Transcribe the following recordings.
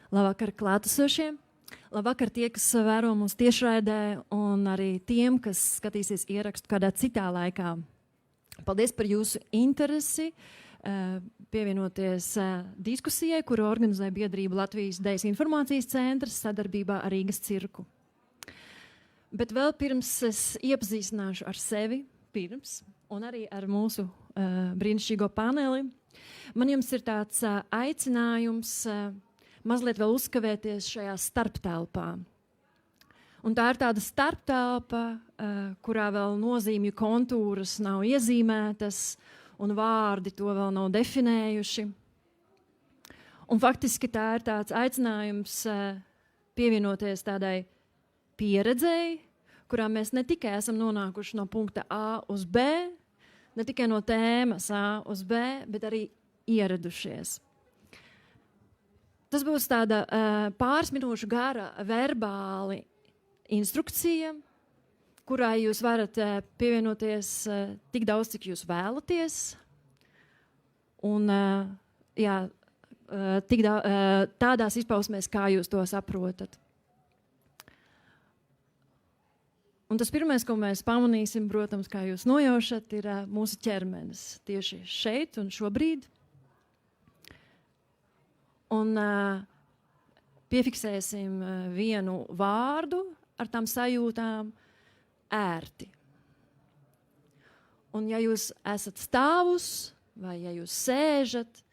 Labvakar klātesošiem! Labvakar tie, kas vēro mūs tiešraidē, un arī tiem, kas skatīsies ierakstu kādā citā laikā. Paldies par jūsu interesi pievienoties diskusijai, kuru organizē biedrība Latvijas Dejas informācijas centrs sadarbībā ar Rīgas cirku. Bet vēl pirms es iepazīstināšu ar sevi un arī ar mūsu brīnišķīgo paneli, man jums ir tāds aicinājums mazliet vēl uzkavēties šajā starptelpā. Un tā ir tāda starptelpa, kurā vēl nozīmju kontūras nav iezīmētas, un vārdi to vēl nav definējuši. Un faktiski tā ir tāds aicinājums pievienoties tādai pieredzei, kurā mēs ne tikai esam nonākuši no punkta A uz B, ne tikai no tēmas A uz B, bet arī ieradušies. Tas būs tāda pāris minūšu gara verbāli instrukcija, kurā jūs varat pievienoties tik daudz, cik jūs vēlaties. Un tādās izpausmēs, kā jūs to saprotat. Un tas pirmais, ko mēs pamanīsim, protams, kā jūs nojaušat, ir mūsu ķermenis tieši šeit un šobrīd. Un piefiksēsim vienu vārdu ar tām sajūtām ērti. Un ja jūs esat stāvus vai ja jūs sēžat,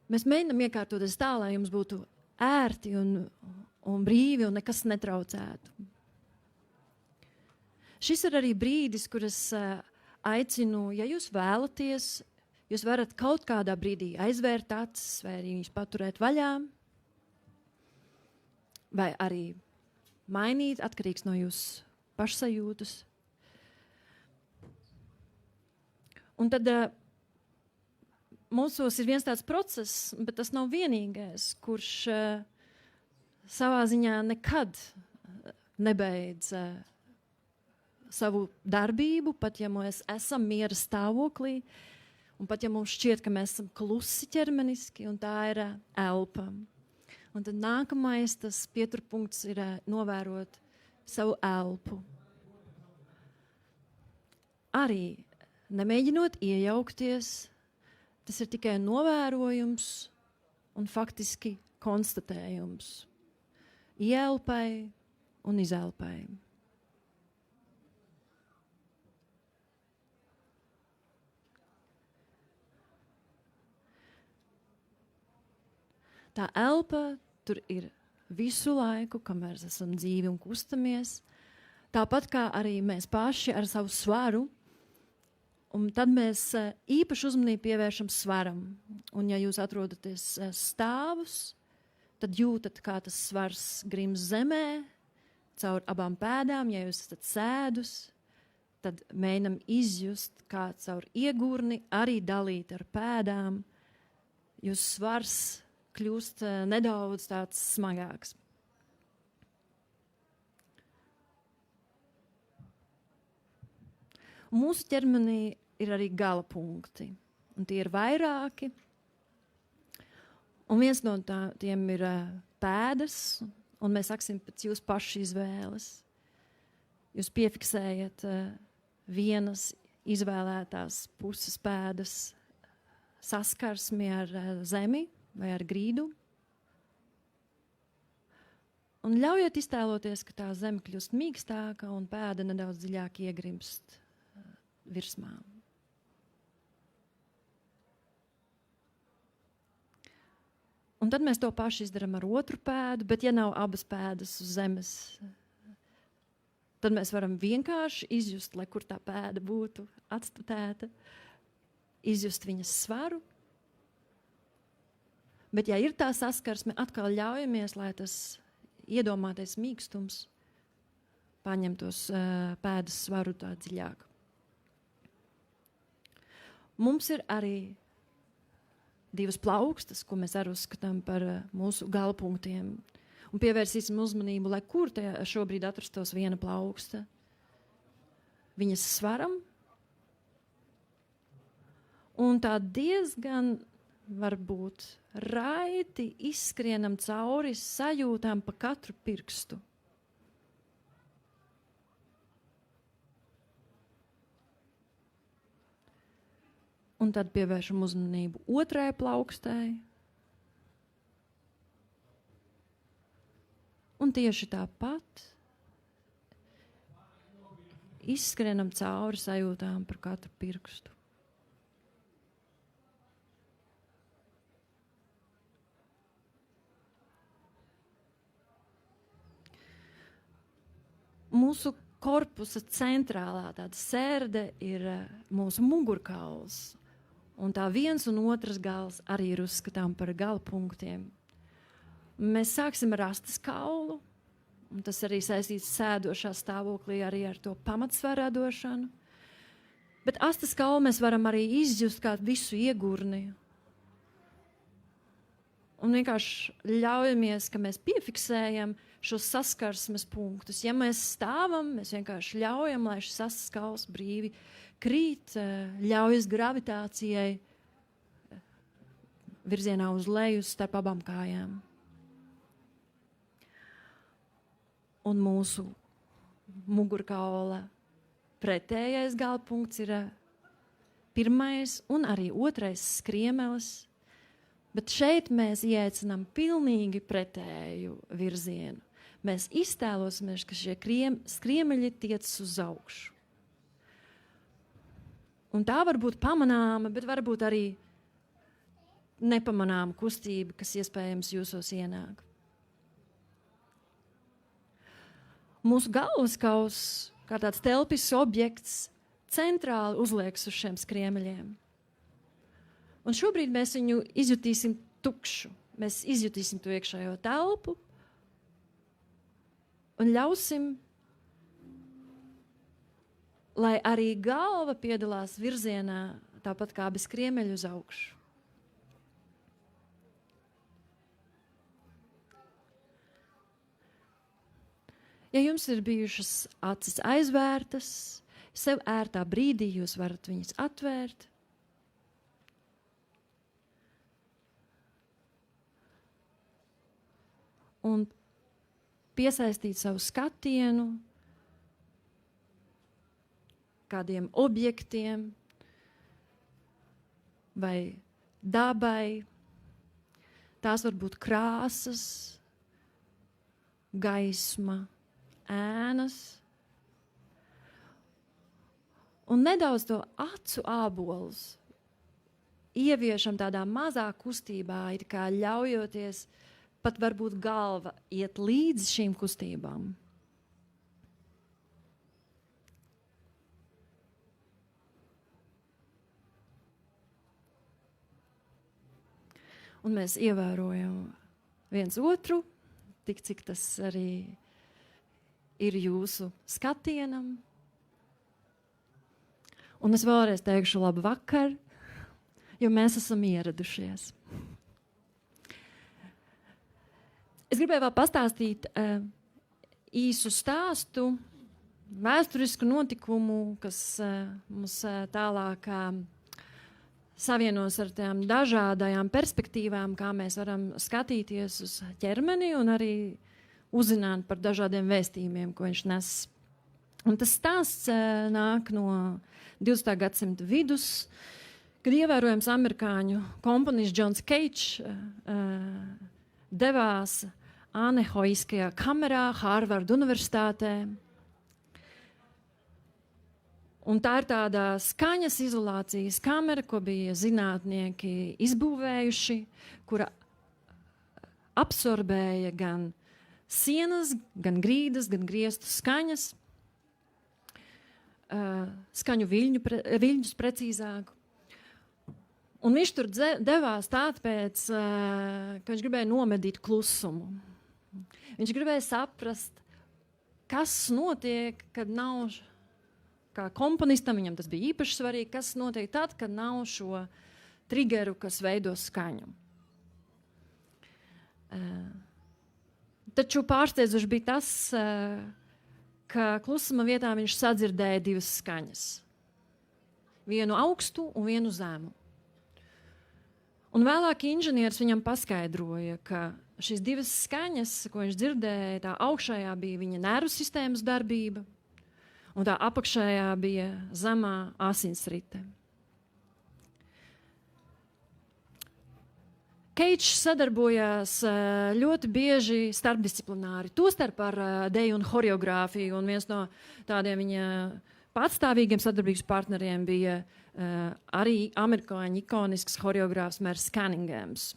mēs mēģinām iekārtoties tā, lai jums būtu ērti un brīvi un nekas netraucētu. Šis ir arī brīdis, kur es aicinu, ja jūs vēlaties, jūs varat kaut kādā brīdī aizvērt acis vai arī viņus paturēt vaļā, vai arī mainīt, atkarīgs no jūsu pašsajūtas. Un tad mūsos ir viens tāds process, bet tas nav vienīgais, kurš savā ziņā nekad nebeidz savu darbību, pat ja mēs esam miera stāvoklī, un pat ja mums šķiet, ka mēs esam klusi ķermeniski, un tā ir elpa. Un tad nākamais, tas pieturpunkts ir novērot savu elpu. Arī nemēģinot iejaukties, tas ir tikai novērojums un faktiski konstatējums. Ielpai un izelpai. Tā elpa tur ir visu laiku, kamēr esam dzīvi un kustamies. Tāpat kā arī mēs paši ar savu svaru. Un tad mēs īpaši uzmanību pievēršam svaram. Un ja jūs atrodaties stāvus, tad jūtat, kā tas svars grims zemē, caur abām pēdām. Ja jūs esat sēdus, tad mēģinam izjust, kā caur iegurni arī dalīt ar pēdām. Jūs svars kļūst nedaudz tāds smagāks. Mūsu ķermenī ir arī gala punkti, un tie ir vairāki. Un viens no tiem ir pēdas, un mēs saksim pēc jūsu pašu izvēles. Jūs piefiksējat vienas izvēlētās puses pēdas saskarsmi ar zemi, vai ar grīdu. Un ļaujiet iztēloties, ka tā zeme kļūst mīkstāka un pēda nedaudz dziļāk iegrimst virsmā. Un tad mēs to pašu izdaram ar otru pēdu, bet ja nav abas pēdas uz zemes, tad mēs varam vienkārši izjust, lai kur tā pēda būtu atstatēta, izjust viņas svaru. Bet, ja ir tā saskarsme, atkal ļaujamies, lai tas iedomātais mīkstums paņem tos pēdas svaru tā dziļāk. Mums ir arī divas plaukstas, ko mēs arī uzskatām par mūsu galpunktiem. Un pievērsīsim uzmanību, lai kur tajā šobrīd atrastos viena plauksta. Viņas svaram. Un tā diezgan varbūt raiti izskrienam cauri sajūtām pa katru pirkstu. Un tad pievēršam uzmanību otrai plaukstai. Un tieši tāpat izskrienam cauri sajūtām par katru pirkstu. Mūsu korpusa centrālā tāda sērde ir mūsu mugurkauls. Un tā viens un otrs gals arī ir uzskatām par galpunktiem. Mēs sāksim ar astes kaulu, un tas arī saistīts sēdošā stāvoklī arī ar to pamatsvaru radošanu. Bet astes kaulu mēs varam arī izjust kā visu iegurni. Un vienkārši ļaujamies, ka mēs piefiksējam šos saskarsmes punktus. Ja mēs stāvam, mēs vienkārši ļaujam, lai šis astes kauls brīvi krīt, ļaujas gravitācijai virzienā uz leju starp abām kājām. Un mūsu mugurkaula pretējais galpunkts ir pirmais un arī otrais skriemelis, bet šeit mēs ieaicinām pilnīgi pretēju virzienu. Mēs iztēlosimies, ka šie skriemeļi tiecas uz augšu. Un tā var būt pamanāma, bet varbūt arī nepamanāma kustība, kas iespējams jūsos ienāk. Mūsu galvaskauls, kā tāds telpisks objekts, centrāli uzliekas uz šiem skriemeļiem. Un šobrīd mēs viņu izjutīsim tukšu. Mēs izjutīsim to iekšējo telpu un ļausim, lai arī galva piedalās virzienā, tāpat kā bez skriemeļu uz augšu. Ja jums ir bijušas acis aizvērtas, sev ērtā brīdī jūs varat viņas atvērt. Un piesaistīt savu skatienu kādiem objektiem vai dabai. Tās var būt krāsas, gaisma, ēnas. Un nedaudz to acu ābolus ieviešam tādā mazā kustībā, it kā ļaujoties pat varbūt galva iet līdz šīm kustībām. Un mēs ievērojam viens otru, tik cik tas arī ir jūsu skatienam. Un es vēlreiz teikšu labu vakar, jo mēs esam ieradušies. Es gribēju vēl pastāstīt īsu stāstu, vēsturisku notikumu, kas mums tālāk savienos ar tām dažādajām perspektīvām, kā mēs varam skatīties uz ķermeni un arī uzzināt par dažādiem vēstījumiem, ko viņš nes. Un tas stāsts nāk no 20. gadsimta vidus, kad ievērojams amerikāņu komponists Džons Keits devās Anehoiskajā kamerā Hārvarda universitātē. Un tā ir tāda skaņas izolācijas kamera, ko bija zinātnieki izbūvējuši, kura absorbēja gan sienas, gan grīdas, gan griestu skaņas, skaņu viļņus precīzāk. Un viņš tur devās tāpēc, ka viņš gribēja nomedīt klusumu. Viņš gribēja saprast, kas notiek, kad nav, kā komponistam, viņam tas bija īpaši svarīgi, kas notiek tad, kad nav šo trigeru, kas veido skaņu. Taču pārsteidzoši bija tas, ka klusuma vietā viņš sadzirdēja divas skaņas. Vienu augstu un vienu zemu. Un vēlāk inženieris viņam paskaidroja, ka šīs divas skaņas, ko viņš dzirdēja, tā augšējā bija viņa nervu sistēmas darbība, un tā apakšējā bija zemā asinsrite. Keitšs sadarbojās ļoti bieži starpdisciplināri, tostarp ar deju un horeogrāfiju, un viens no tādiem viņa patstāvīgiem sadarbības partneriem bija arī amerikāņu ikonisks horeogrāfs Mers Cunninghams.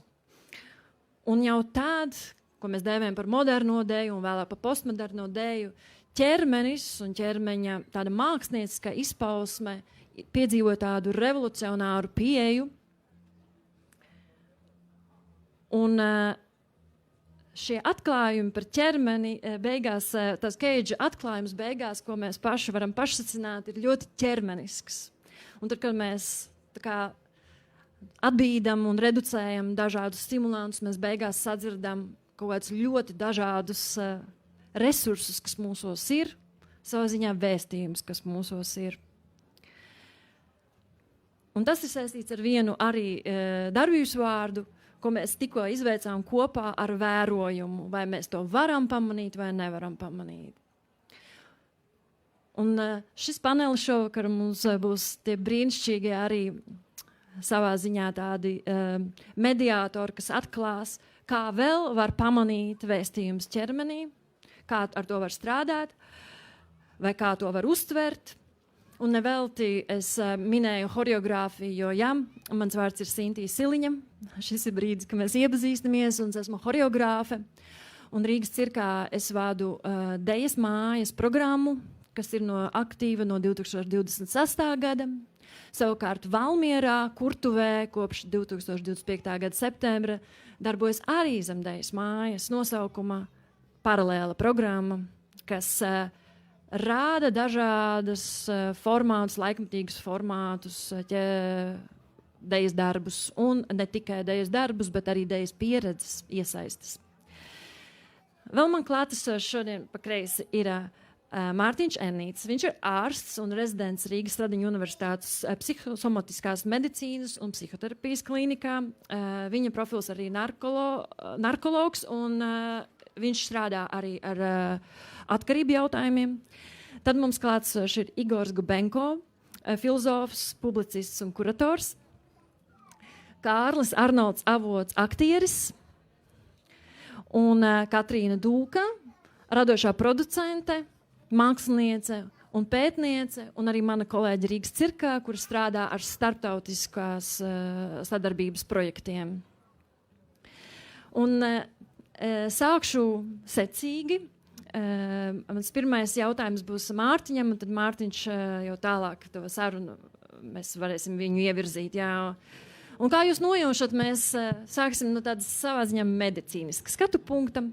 Un jau tād, ko mēs dēvējam par moderno deju un vēlāk par postmoderno deju, ķermenis un ķermeņa tāda mākslinieckā izpausme piedzīvoja tādu revolucionāru pieeju. Un šie atklājumi par ķermeni beigās, tās Keidža atklājums beigās, ko mēs paši varam pašsacināt, ir ļoti ķermenisks. Un tad, kad mēs tā kā atbīdam un reducējam dažādus stimulantus, mēs beigās sadzirdam kaut kādus ļoti dažādus resursus, kas mūsos ir, savā ziņā vēstījums, kas mūsos ir. Un tas ir saistīts ar vienu arī darbības vārdu, ko mēs tikko izveicām kopā ar vērojumu, vai mēs to varam pamanīt vai nevaram pamanīt. Un šis panelis šovakar mums būs tie brīnišķīgie arī savā ziņā tādi mediātori, kas atklās, kā vēl var pamanīt vēstījums ķermenī, kā ar to var strādāt, vai kā to var uztvert. Un nevelti es minēju horeogrāfiju, jo jā, mans vārds ir Sintija Siliņa. Šis ir brīdis, kad mēs iepazīstamies, un es esmu horeogrāfe. Un Rīgas cirkā es vādu dejas mājas programmu, kas ir aktīva no 2026. gada. Savukārt Valmierā, Kurtuvē, kopš 2025. gada septembra darbojas arī zem dejas mājas nosaukuma paralēla programma, kas rāda dažādas formātus, laikmatīgus formātus, dejas darbus, un ne tikai dejas darbus, bet arī dejas pieredzes iesaistas. Vēl man klātesošs šodien pa kreisi ir Mārtiņš Ennīts. Viņš ir ārsts un rezidents Rīgas Stradiņu universitātes psihosomatiskās medicīnas un psihoterapijas klīnikā. Viņa profils arī narkologs, un viņš strādā arī ar atkarību jautājumiem. Tad mums klātesošs ir Igors Gubenko, filozofs, publicists un kurators. Kārlis Arnolds Avots, aktieris. Un Katrīna Dūka, radošā producente, māksliniece un pētniece, un arī mana kolēģe Rīgas cirkā, kur strādā ar starptautiskās sadarbības projektiem. Un sākšu secīgi. Mans pirmais jautājums būs Mārtiņam, un tad Mārtiņš jau tālāk to sarunu mēs varēsim viņu ievirzīt. Jā. Un kā jūs nojaušat, mēs sāksim no tādas savā ziņā medicīniska skatu punkta.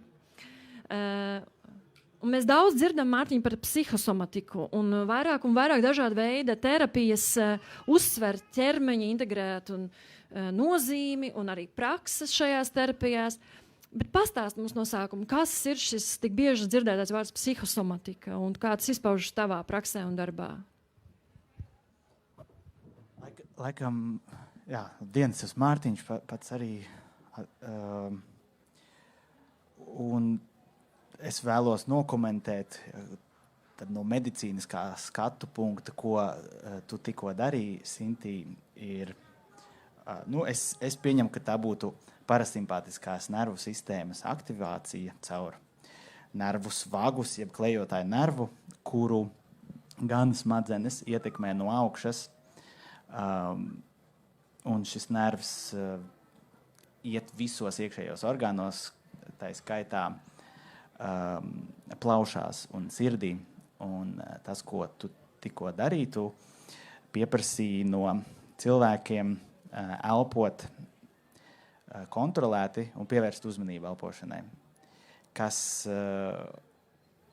Un mēs daudz dzirdam, Mārtiņ, par psihosomatiku, un vairāk dažāda veida terapijas uzsver ķermeņa integrētu nozīmi un arī prakses šajās terapijās. Bet pastāst mums no sākuma, kas ir šis tik bieži dzirdētais vārds psihosomatika un kā tas izpaužas tavā praksē un darbā? Laikam, jā, dienas uz Mārtiņš pats arī. Un es vēlos nokomentēt tad no medicīniskā skatu punkta, ko tu tikko darīji, Sintī, ir, es pieņemu, ka tā būtu parasimpātiskās nervu sistēmas aktivācija caur nervus vagus, jeb klejotāju nervu, kuru gan smadzenes ietekmē no augšas, un šis nervs iet visos iekšējos orgānos, tā skaitā plaušās un sirdī. Un tas, ko tu tikko darītu, pieprasīja no cilvēkiem elpot kontrolēti un pievērst uzmanību elpošanai, kas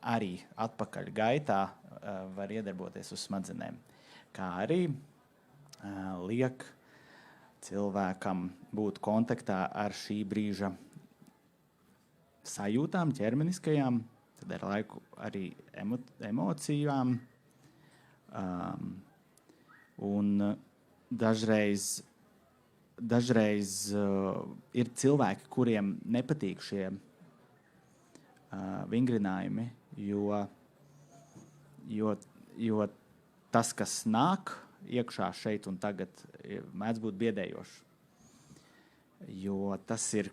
arī atpakaļ gaitā var iedarboties uz smadzenēm, kā arī liek cilvēkam būt kontaktā ar šī brīža sajūtām, ķermeniskajām, tad ar laiku arī emocijām, un dažreiz dažreiz ir cilvēki, kuriem nepatīk šie vingrinājumi, jo tas, kas nāk iekšā šeit un tagad, mēdz būt biedējoši. Jo tas ir,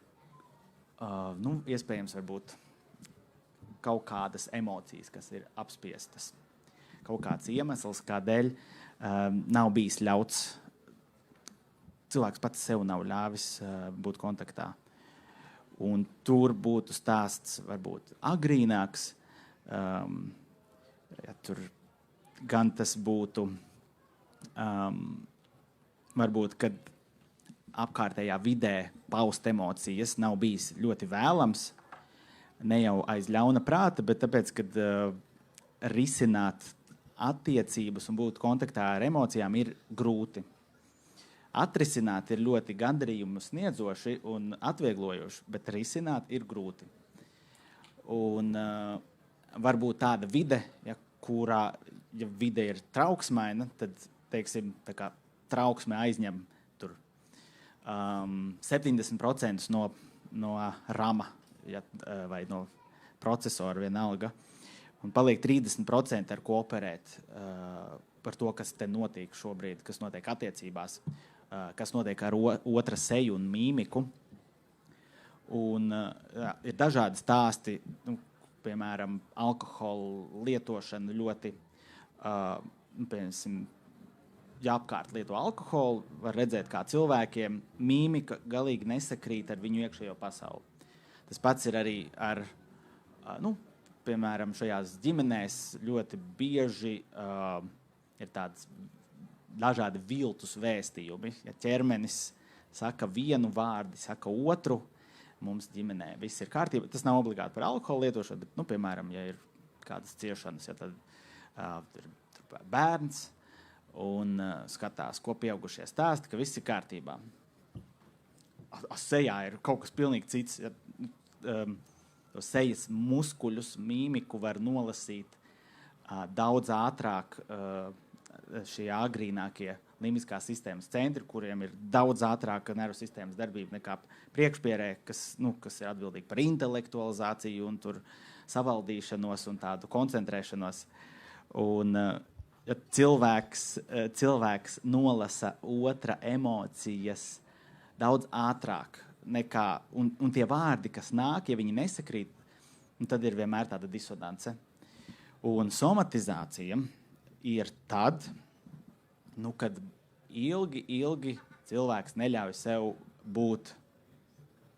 iespējams, varbūt kaut kādas emocijas, kas ir apspiestas. Kaut kāds iemesls, kādēļ nav bijis ļauts, cilvēks pats sev nav ļāvis būt kontaktā. Un tur būtu stāsts varbūt agrīnāks, ja tur gan tas būtu, varbūt, kad apkārtējā vidē paust emocijas nav bijis ļoti vēlams, ne jau aiz ļauna prāta, bet tāpēc, kad risināt attiecības un būt kontaktā ar emocijām ir grūti. Atrisināt ir ļoti gandarījumu sniedzoši un atvieglojoši, bet risināt ir grūti. Un varbūt tāda vide, kurā, ja vide ir trauksmaina, tad, teiksim, tā kā trauksme aizņem tur 70% no rama, vai no procesora vienalga, un paliek 30% ar ko operēt par to, kas te notiek šobrīd, kas notiek attiecībās, kas notiek ar otra seju un mīmiku. Un ir dažādi stāsti, piemēram, alkohola lietošana ļoti, piemēram, ja apkārt lieto alkoholu, var redzēt, kā cilvēkiem mīmika galīgi nesakrīt ar viņu iekšējo pasauli. Tas pats ir arī ar, piemēram, šajās ģimenēs ļoti bieži ir tāds dažādi viltus vēstījumi. Ja ķermenis saka vienu vārdu, saka otru, mums ģimenē viss ir kārtība. Tas nav obligāti par alkoholu lietošanu, bet, piemēram, ja ir kādas ciešanas, ja tad tur bērns un skatās, ko pieaugušie stāsta, ka viss ir kārtībā. Sejā ir kaut kas pilnīgi cits. Ja, sejas muskuļus, mīmiku var nolasīt daudz ātrāk šie agrīnākie limbiskās sistēmas centri, kuriem ir daudz ātrāka nervu sistēmas darbība nekā priekšpierē, kas ir atbildīgi par intelektualizāciju un tur savaldīšanos un tādu koncentrēšanos. Un ja cilvēks nolasa otra emocijas daudz ātrāk nekā, un tie vārdi, kas nāk, ja viņi nesakrīt, tad ir vienmēr tāda disonance. Un somatizācija ir tad, kad ilgi cilvēks neļauj sev būt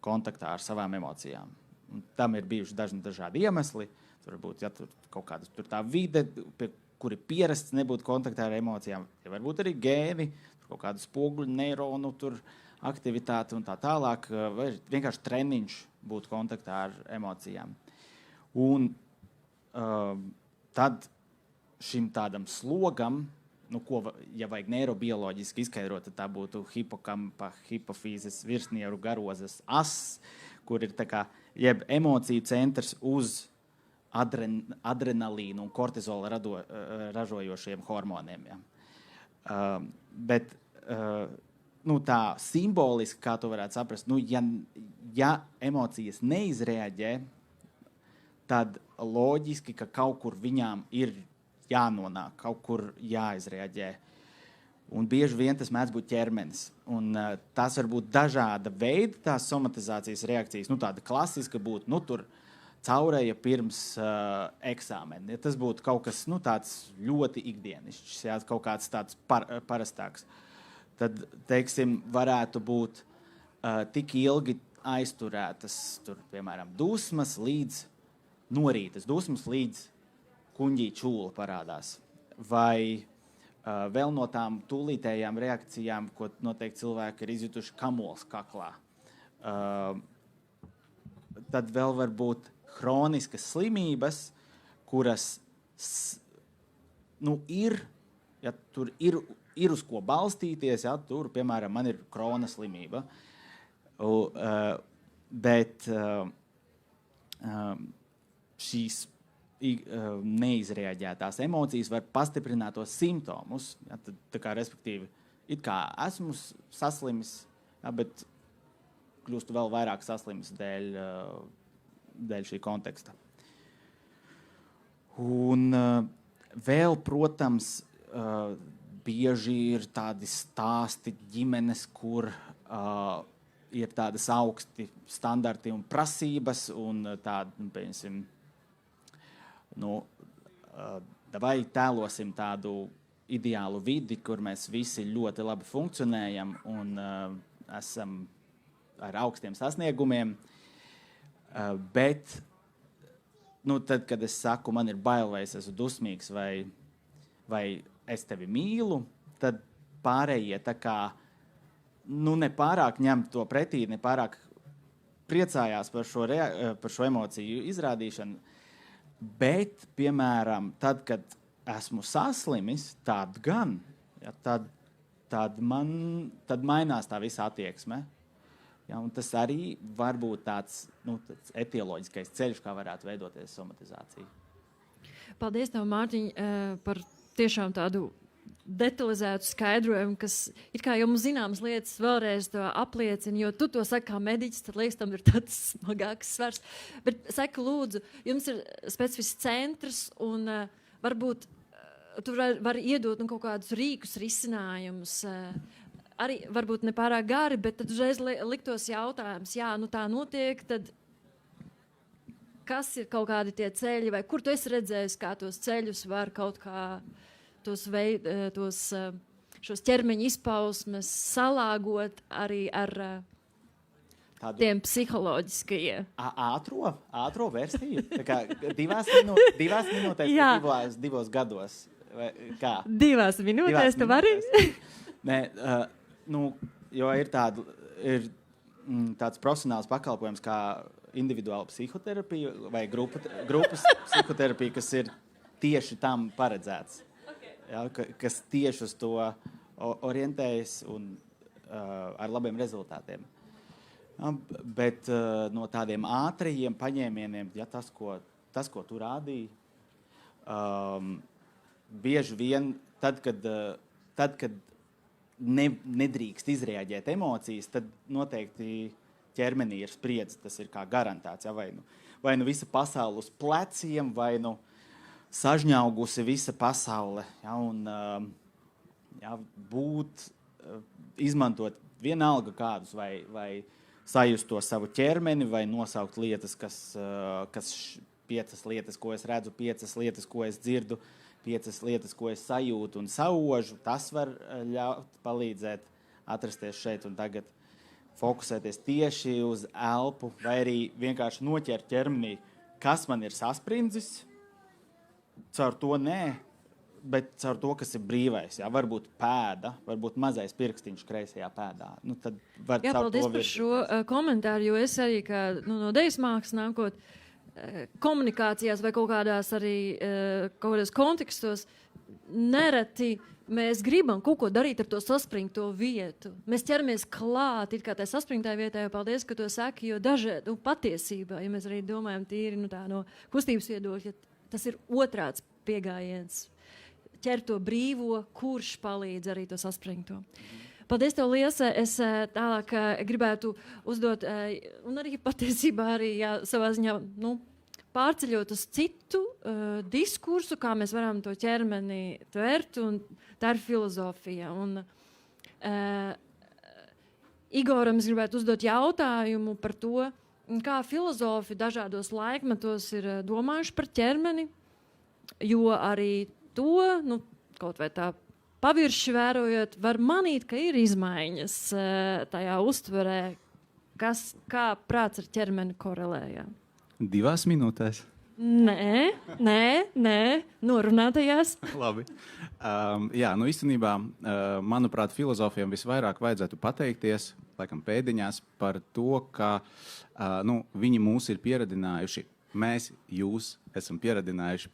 kontaktā ar savām emocijām. Un tam ir bijuši dažādi iemesli. Tur varbūt, ja tur kaut kāda tur tā vide, kuri pierasts nebūt kontaktā ar emocijām, ja varbūt arī gēni, tur kaut kādu spoguļu neironu tur aktivitāti un tā tālāk, vai vienkārši treniņš būt kontaktā ar emocijām. Un tad šim tādam slogam, ko, ja vajag neirobioloģiski izskaidrot, tad tā būtu hipokampa, hipofīzes, virsnieru garozes as, kur ir tā kā, jeb emociju centrs uz adrenalīnu un kortizola ražojošiem hormoniem. Ja. Bet tā simboliski, kā to varētu saprast, ja emocijas neizreaģē, tad loģiski, ka kaut kur viņām ir jānonāk, kaut kur jāizreaģē. Un bieži vien tas mēdz būt ķermenis. Un tās var būt dažāda veida, tās somatizācijas reakcijas. Tāda klasiska būtu, tur caurēja pirms eksāmena. Ja tas būtu kaut kas tāds ļoti ikdienišķs, ja, kaut kāds tāds parastāks. Tad, teiksim, varētu būt tik ilgi aizturētas, tur, piemēram, dusmas līdz norītas dusmas līdz kuņģī čūla parādās. Vai vēl no tām tūlītējām reakcijām, ko noteikti cilvēki ir izjutuši kamols kaklā. Tad vēl var būt hroniskas slimības, kuras ir, ja tur ir uz ko balstīties, ja tur, piemēram, man ir krona slimība. Bet šīs neizreaģētās emocijas var pastiprināt tos simptomus. Ja, tad, respektīvi, it kā esmu saslimis, jā, bet kļūstu vēl vairāk saslimis dēļ šī konteksta. Un vēl, protams, bieži ir tādi stāsti ģimenes, kur ir tādas augsti standarti un prasības, un tādi, piemēram, vai tēlosim tādu ideālu vidi, kur mēs visi ļoti labi funkcionējam un esam ar augstiem sasniegumiem, bet tad, kad es saku, man ir bail, vai es esmu dusmīgs, vai es tevi mīlu, tad pārējie tā kā nepārāk ņem to pretī, nepārāk priecājās par šo emociju izrādīšanu, bet, piemēram, tad, kad esmu saslimis, tad gan, ja, tad mainās tā visa attieksme. Ja, un tas arī var būt tāds etioloģiskais ceļš, kā varētu veidoties somatizācija. Paldies tev, Mārtiņ, par tiešām tādu detalizētu skaidrojumu, kas ir kā jau mums zināmas lietas vēlreiz to apliecina, jo tu to saki kā mediķis, tad liekas, tam ir tāds smagāks svars. Bet saka, lūdzu, jums ir specifisks centrs un varbūt tu vari iedot kaut kādus rīkus, risinājumus, arī varbūt ne pārāk gari, bet tad uzreiz liktos jautājums, jā, tā notiek, tad kas ir kaut kādi tie ceļi, vai kur tu esi redzējis, kā tos ceļus var kaut kā šos ķermeņa izpausmes salāgot arī ar tiem psiholoģiskajiem. Ātro versiju? Tā kā divās minūtēs, divos gados? Vai kā? 2 minūtēs tu vari? Nē, jo ir tāds profesionāls pakalpojums kā individuāla psihoterapija vai grupas psihoterapija, kas ir tieši tam paredzēts. Ja, kas tieši uz to orientējas un ar labiem rezultātiem. Ja, bet no tādiem ātrajiem paņēmieniem, ja tas, ko tu rādīji, bieži vien tad, kad nedrīkst izreaģēt emocijas, tad noteikti ķermenī ir spriedzes, tas ir kā garantēts. Ja, vai nu visa pasaule uz pleciem, vai nu sažņaugusi visa pasaule. Ja, un izmantot vienalga kādus, vai sajust to savu ķermeni, vai nosaukt lietas, kas 5 lietas, ko es redzu, 5 lietas, ko es dzirdu, 5 lietas, ko es sajūtu un saužu. Tas var palīdzēt atrasties šeit un tagad, fokusēties tieši uz elpu, vai arī vienkārši noķert ķermenī, kas man ir sasprindzis. Caur to nē, bet caur to, kas ir brīvais. Jā, varbūt pēda, varbūt mazais pirkstiņš kreisajā pēdā. Tad var jā, paldies par šo komentāru, jo es arī kā, no dejas mākslas nākot komunikācijās vai kaut kādās arī kaut kādos kontekstos nereti mēs gribam kaut ko darīt ar to saspringto vietu. Mēs ķeramies klāt, it kā tā saspringtā vietā, jo paldies, ka to saki, jo patiesībā, ja mēs arī domājam tīri no kustības viedokļa, tas ir otrāds piegājiens. Ķer to brīvo, kurš palīdz arī to saspringto. Paldies tev, Liesa. Es tālāk gribētu uzdot, un arī patiesībā arī savā ziņā pārceļot uz citu diskursu, kā mēs varam to ķermeni tvert, un tā ir filozofija. Un, Igoram es gribētu uzdot jautājumu par to, kā filozofi dažādos laikmetos ir domājuši par ķermeni, jo arī to, kaut vai tā pavirši vērojot, var manīt, ka ir izmaiņas tajā uztverē, kā prāts ar ķermeni korelējā. 2 minūtēs? Nē, norunātajās. Labi. Jā, īstenībā, manuprāt, filozofiem visvairāk vajadzētu pateikties, laikam pēdiņās, par to, ka viņi mūs ir pieradinājuši. Jūs esam pieradinājuši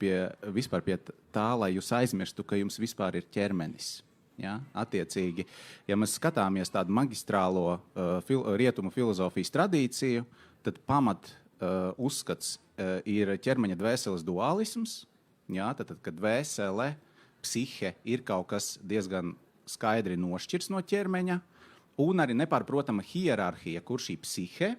vispār pie tā, lai jūs aizmirstu, ka jums vispār ir ķermenis. Ja? Attiecīgi, ja mēs skatāmies tādu magistrālo rietumu filozofijas tradīciju, tad uzskats ir ķermeņa dvēseles dualisms. Ja? Tad, kad dvēsele, psihe ir kaut kas diezgan skaidri nošķirs no ķermeņa, un arī nepārprotama hierarhija, kur šī psihe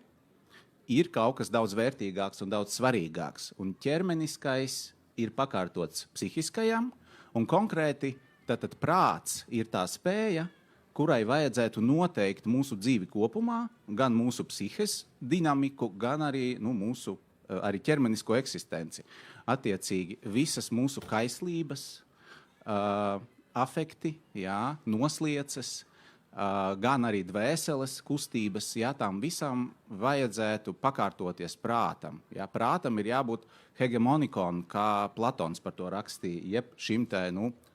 ir kaut kas daudz vērtīgāks un daudz svarīgāks. Un ķermeniskais ir pakārtots psihiskajam, un konkrēti tātad prāts ir tā spēja, kurai vajadzētu noteikt mūsu dzīvi kopumā, gan mūsu psihes dinamiku, gan arī mūsu arī ķermenisko eksistenci. Attiecīgi visas mūsu kaislības, afekti, noslieces, gan arī dvēseles kustības, tām visam vajadzētu pakārtoties prātam. Prātam ir jābūt hegemonikon, kā Platons par to rakstīja, jeb šim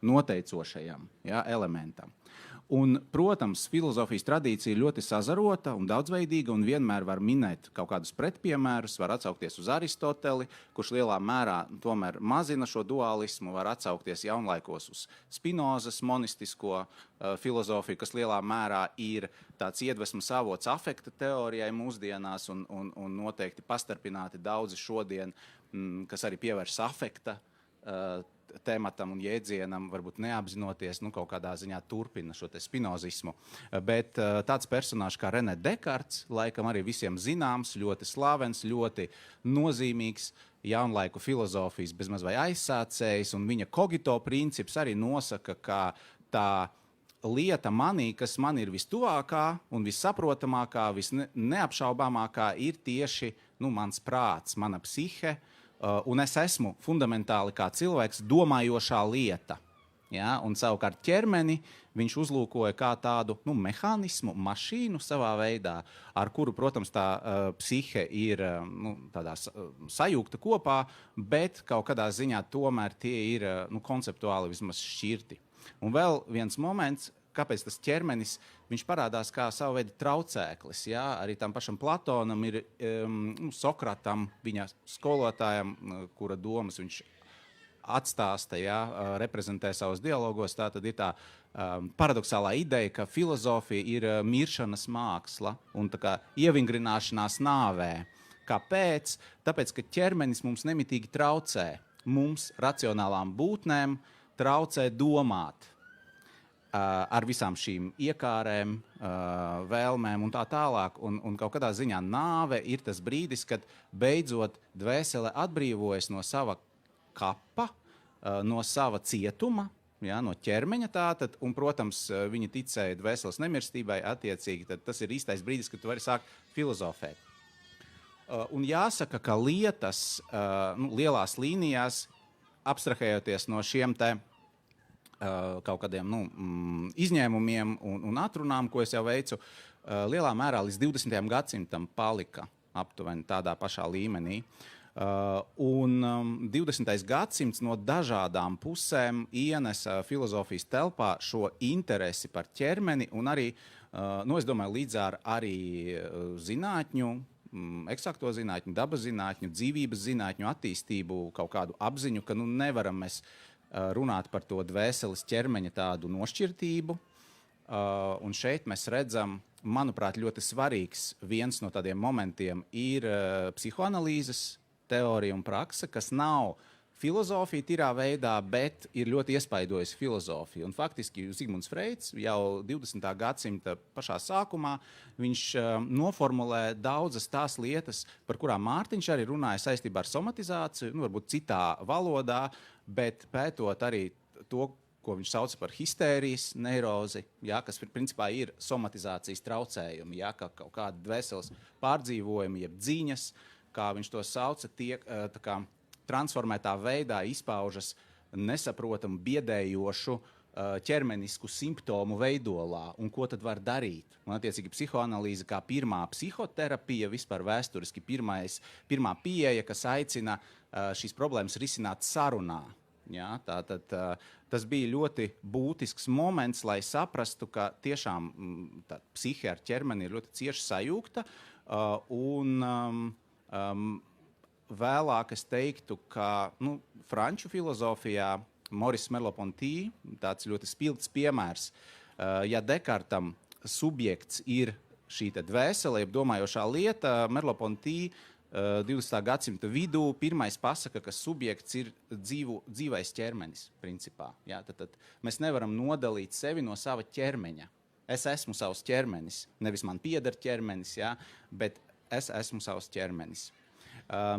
noteicošajam elementam. Un, protams, filozofijas tradīcija ir ļoti sazarota un daudzveidīga, un vienmēr var minēt kaut kādus pretpiemērus, var atsaukties uz Aristoteli, kurš lielā mērā tomēr mazina šo dualismu, var atsaukties jaunlaikos uz Spinozas monistisko filozofiju, kas lielā mērā ir tāds iedvesmas avots afekta teorijai mūsdienās, un noteikti pastarpināti daudzi šodien, kas arī pievērš afekta tematam un jēdzienam, varbūt neapzinoties, kaut kādā ziņā turpina šo te spinozismu. Bet tāds personāžs kā René Dekarts, laikam arī visiem zināms, ļoti slavens, ļoti nozīmīgs jaunlaiku filozofijas bezmaz vai aizsācējs, un viņa kogito princips arī nosaka, ka tā lieta manī, kas man ir vistuvākā un vissaprotamākā, visneapšaubāmākā, ir tieši mans prāts, mana psihe, un es esmu fundamentāli kā cilvēks domājošā lieta. Un savukārt ķermeni viņš uzlūkoja kā tādu mehānismu, mašīnu savā veidā, ar kuru, protams, tā psihe ir tādā sajūgta kopā, bet kaut kādā ziņā tomēr tie ir konceptuāli vismaz šķirti. Un vēl viens moments, kāpēc tas ķermenis, viņš parādās kā savu veidu traucēklis. Arī tam pašam Platonam ir Sokratam, viņa skolotājam, kura domas viņš atstāsta, reprezentē savos dialogos. Tā tad ir tā paradoxālā ideja, ka filozofija ir miršanas māksla un tā kā ievingrināšanās nāvē. Kāpēc? Tāpēc, ka ķermenis mums nemitīgi traucē. Mums, racionālām būtnēm, traucē domāt. Ar visām šīm iekārēm, vēlmēm un tā tālāk. Un kaut kādā ziņā nāve ir tas brīdis, kad beidzot dvēsele atbrīvojas no sava kapa, no sava cietuma, no ķermeņa tātad, un, protams, viņi ticēja dvēseles nemirstībai attiecīgi, tad tas ir īstais brīdis, kad tu vari sākt filozofēt. Un jāsaka, ka lietas lielās līnijās, abstrahējoties no šiem te kaut kādiem izņēmumiem un atrunām, ko es jau veicu, lielā mērā līdz 20. gadsimtam palika aptuveni tādā pašā līmenī. Un 20. gadsimts no dažādām pusēm ienesa filozofijas telpā šo interesi par ķermeni un arī, es domāju, līdz ar arī zinātņu, eksakto zinātņu, dabas zinātņu, dzīvības zinātņu attīstību, kaut kādu apziņu, ka nevaram mēs runāt par to dvēseles ķermeņa tādu nošķirtību. Un šeit mēs redzam, manuprāt, ļoti svarīgs viens no tādiem momentiem ir psihoanalīzes teorija un prakse, kas nav filozofija tirā veidā, bet ir ļoti iespaidojis filozofiju. Un faktiski Zigmunds Freids jau 20. gadsimta pašā sākumā viņš noformulē daudzas tās lietas, par kurām Mārtiņš arī runāja saistībā ar somatizāciju, varbūt citā valodā, bet pētot arī to, ko viņš sauc par histērijas neirozi, kas principā ir somatizācijas traucējumi, ka kaut kāda dvēseles pārdzīvojumi, jeb dziņas, kā viņš to sauca, tiek tā kā transformētā veidā izpaužas nesaprotamu, biedējošu ķermenisku simptomu veidolā. Un ko tad var darīt? Un, attiecīgi, psihoanalīze kā pirmā psihoterapija, vispār vēsturiski pirmā pieeja, kas aicina šīs problēmas risināt sarunā. Tātad tas bija ļoti būtisks moments, lai saprastu, ka tiešām tā psihe ar ķermeni ir ļoti cieši sajūgta. Vēlāk es teiktu, ka franču filozofijā Maurice Merleau-Ponty, tāds ļoti spilgts piemērs, ja Dekartam subjekts ir šī dvēsele, jeb domājošā lieta, Merleau-Ponty 20. gadsimta vidū pirmais pasaka, ka subjekts ir dzīvais ķermenis, principā. Tad mēs nevaram nodalīt sevi no sava ķermeņa. Es esmu savs ķermenis, nevis man pieder ķermenis, ja, bet es esmu savs ķermenis.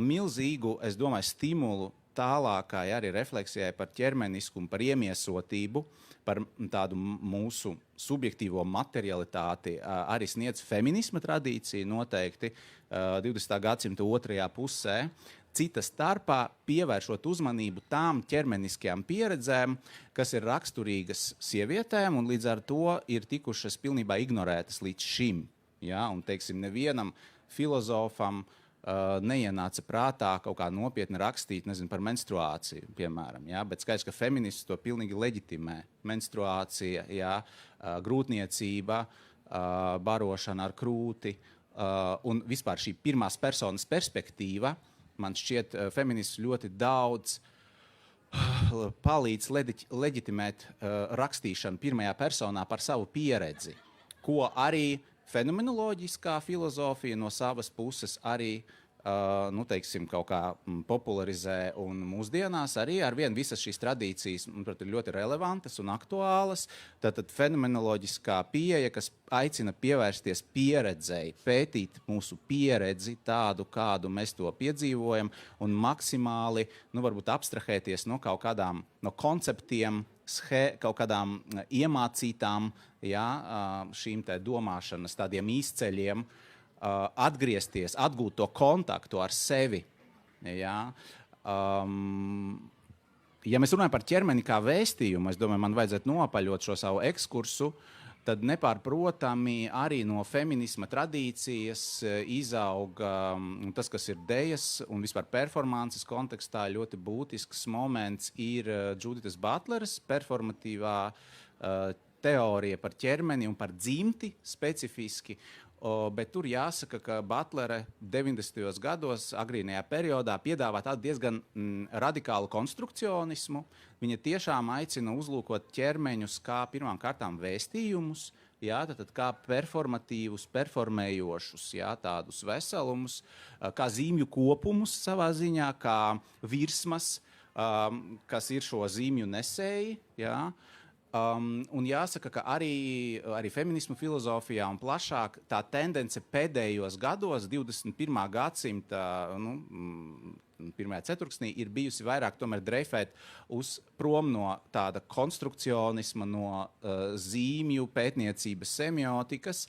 Milzīgu, es domāju, stimulu tālākai arī refleksijai par ķermeniskumu, par iemiesotību, par tādu mūsu subjektīvo materialitāti arī sniedz feminisma tradīcija noteikti 20. gadsimta otrajā pusē, cita starpā pievēršot uzmanību tām ķermeniskajām pieredzēm, kas ir raksturīgas sievietēm un līdz ar to ir tikušas pilnībā ignorētas līdz šim. Ja? Un, teiksim, nevienam filozofam neienāca prātā kaut kā nopietni rakstīt, nezinu, par menstruāciju, piemēram, ja? Bet skaidrs, ka feministi to pilnīgi leģitimē. Menstruācija, ja? Grūtniecība, barošana ar krūti un vispār šī pirmās personas perspektīva, man šķiet, feministi ļoti daudz palīdz leģitimēt rakstīšanu pirmajā personā par savu pieredzi, ko arī fenomenoloģiskā filozofija no savas puses arī nu, teiksim, kaut kā popularizē un mūsdienās arī arvien visas šīs tradīcijas, manuprāt, ir ļoti relevantas un aktuālas. Tātad fenomenoloģiskā pieeja, kas aicina pievērsties pieredzei, pētīt mūsu pieredzi tādu, kādu mēs to piedzīvojam un maksimāli, nu, varbūt abstrahēties no kaut kādām, no konceptiem, kaut kādām iemācītām, ja, šīm te domāšanas tādiem īsceļiem, atgriezties, atgūt to kontaktu ar sevi. Ja, ja mēs runājam par ķermeni kā vēstījumu, es domāju, man vajadzētu nopaļot šo savu ekskursu, tad nepārprotami arī no feminisma tradīcijas izauga tas, kas ir dejas un vispār performances kontekstā ļoti būtisks moments ir Džuditas Butleres performatīvā teorija par ķermeni un par dzimti specifiski. Bet tur jāsaka, ka Butlere 90. gados, agrīnajā periodā, piedāvā tādu diezgan radikālu konstrukcionismu. Viņa tiešām aicina uzlūkot ķermeņus kā pirmām kārtām vēstījumus, jā, tad kā performatīvus, performējošus, jā, tādus veselumus, kā zīmju kopumus savā ziņā, kā virsmas, kas ir šo zīmju nesēji, jā. Un jāsaka, ka arī feminismu filozofijā un plašāk tā tendence pēdējos gados, 21. gadsimta pirmajā ceturksnī, ir bijusi vairāk tomēr dreifēt uz prom no tāda konstrukcionisma, no zīmju pētniecības semiotikas,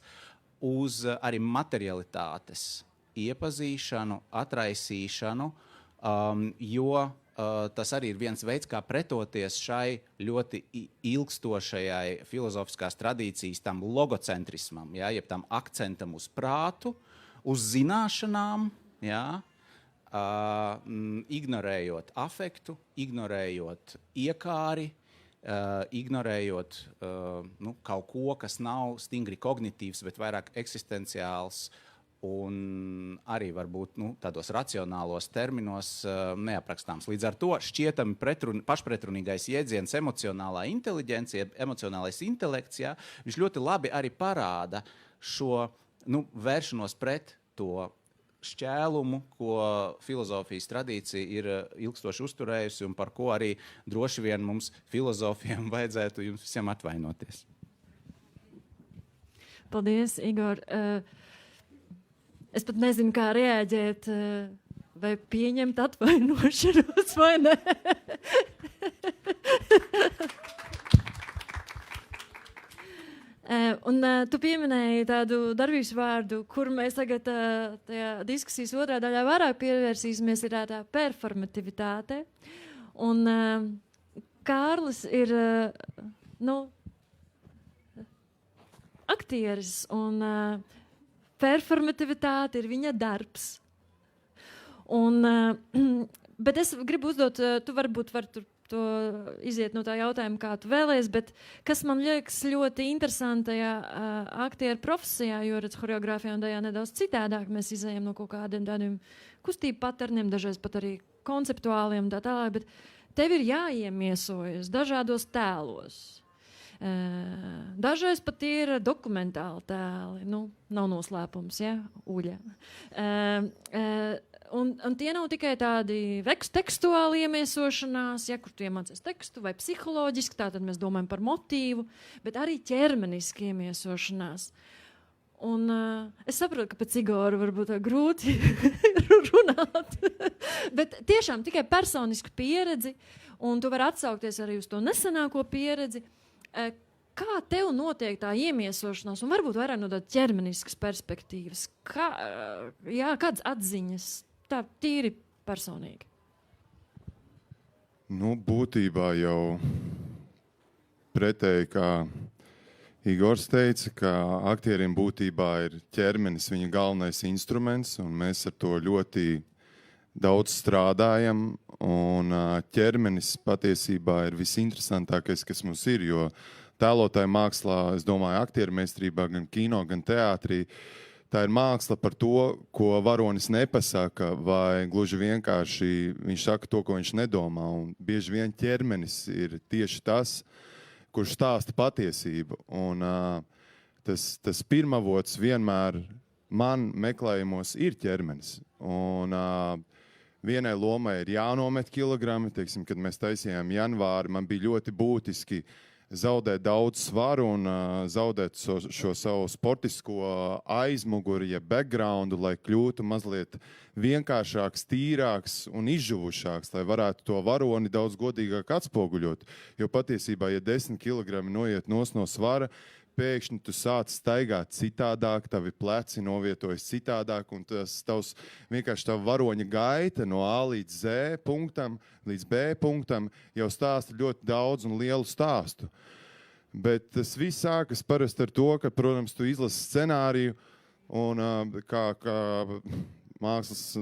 uz arī materialitātes iepazīšanu, atraisīšanu, jo tas arī ir viens veids, kā pretoties šai ļoti ilgstošajai filozofiskās tradīcijas tam logocentrismam, ja, jeb tam akcentam uz prātu, uz zināšanām, ja, ignorējot afektu, ignorējot iekāri, ignorējot kaut ko, kas nav stingri kognitīvs, bet vairāk eksistenciāls, un arī varbūt tādos racionālos terminos neaprakstāms. Līdz ar to šķietami pašpretrunīgais jēdziens emocionālā inteliģencija, emocionālais intelekts, ja, viņš ļoti labi arī parāda šo vēršanos pret to šķēlumu, ko filozofijas tradīcija ir ilgstoši uzturējusi un par ko arī droši vien mums filozofiem vajadzētu jums visiem atvainoties. Paldies, Igor. Es pat nezinu, kā reaģēt, vai pieņemt atvainošanos, vai ne. Un tu pieminēji tādu darbības vārdu, kur mēs tagad tajā diskusijas otrā daļā vairāk pievērsīsimies, ir tā performativitāte. Un Kārlis ir, aktieris un performativitāte ir viņa darbs. Un, bet es gribu uzdot, tu varbūt vari to iziet no tā jautājuma, kā tu vēlies, bet kas man liekas ļoti interesantajā aktieru profesijā, jo redz horeogrāfijā un tajā nedaudz citādāk mēs izējam no kaut kādiem tādiem kustību paterniem, dažreiz pat arī konceptuāliem tā tālāk, bet tev ir jāiemiesojas dažādos tēlos. Dažreiz pat ir dokumentāli tēli, nav noslēpums, ja, Uļa. Un tie nav tikai tādi tekstuāli iemiesošanās, ja, kur tu iemācies tekstu vai psiholoģiski, tātad mēs domājam par motīvu, bet arī ķermeniski iemiesošanās. Un es saprotu, ka pēc Igoru varbūt tā grūti runāt, bet tiešām tikai personisku pieredzi, un tu vari atsaukties arī uz to nesenāko pieredzi. Kā tev notiek tā iemiesošanās, un varbūt vairāk no tādas ķermeniskas perspektīvas? Kādas atziņas? Tā tīri personīgi. Nu, būtībā jau pretēji, kā Igors teica, ka aktieriem būtībā ir ķermenis viņa galvenais instruments, un mēs ar to ļoti daudz strādājam, un ķermenis patiesībā ir visinteresantākais, kas mums ir, jo tēlotāja mākslā, es domāju, aktieru meistarībā, gan kino, gan teātrī, tā ir māksla par to, ko varonis nepasaka, vai gluži vienkārši viņš saka to, ko viņš nedomā, un bieži vien ķermenis ir tieši tas, kurš stāsta patiesību. Un tas pirmavots vienmēr man meklējumos ir ķermenis. Un vienai lomai ir jānomet kilogrami. Teiksim, kad mēs taisījām janvāri, man bija ļoti būtiski zaudēt daudz svaru un zaudēt šo savu sportisko aizmuguri, ja backgroundu, lai kļūtu mazliet vienkāršāks, tīrāks un izžuvušāks, lai varētu to varoni daudz godīgāk atspoguļot. Jo patiesībā, ja 10 kilogrami noiet no svara, pēkšņi tu sāc staigāt citādāk, tavi pleci novietojas citādāk, un tas vienkārši tava varoņa gaita no A līdz Z punktam, līdz B punktam jau stāsta ļoti daudz un lielu stāstu. Bet tas viss sākas parasti ar to, ka, protams, tu izlasi scenāriju, un kā mākslas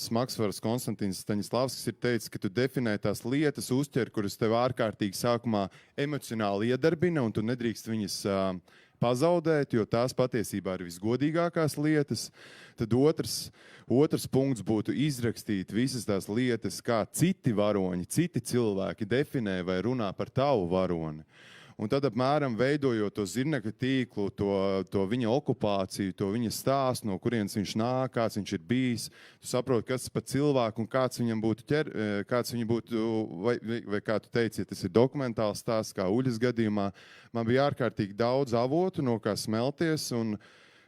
smagsvaras Konstantins Staņislavskis ir teicis, ka tu definē tās lietas, uztver, kuras tev ārkārtīgi sākumā emocionāli iedarbina, un tu nedrīkst viņas pazaudēt, jo tās patiesībā ir visgodīgākās lietas. Tad otrs punkts būtu izrakstīt visas tās lietas, kā citi varoņi, citi cilvēki definē vai runā par tavu varoni. Un tad apmēram veidojot to zirnekļa tīklu, to viņa okupāciju, to viņa stāstu, no kurienes viņš nāk, kāds viņš ir bijis, tu saproti, kas par cilvēku un kāds viņam būtu, vai kā tu teici, ja tas ir dokumentāls stāsts, kā Uļas gadījumā, man bija ārkārtīgi daudz avotu, no kā smelties, un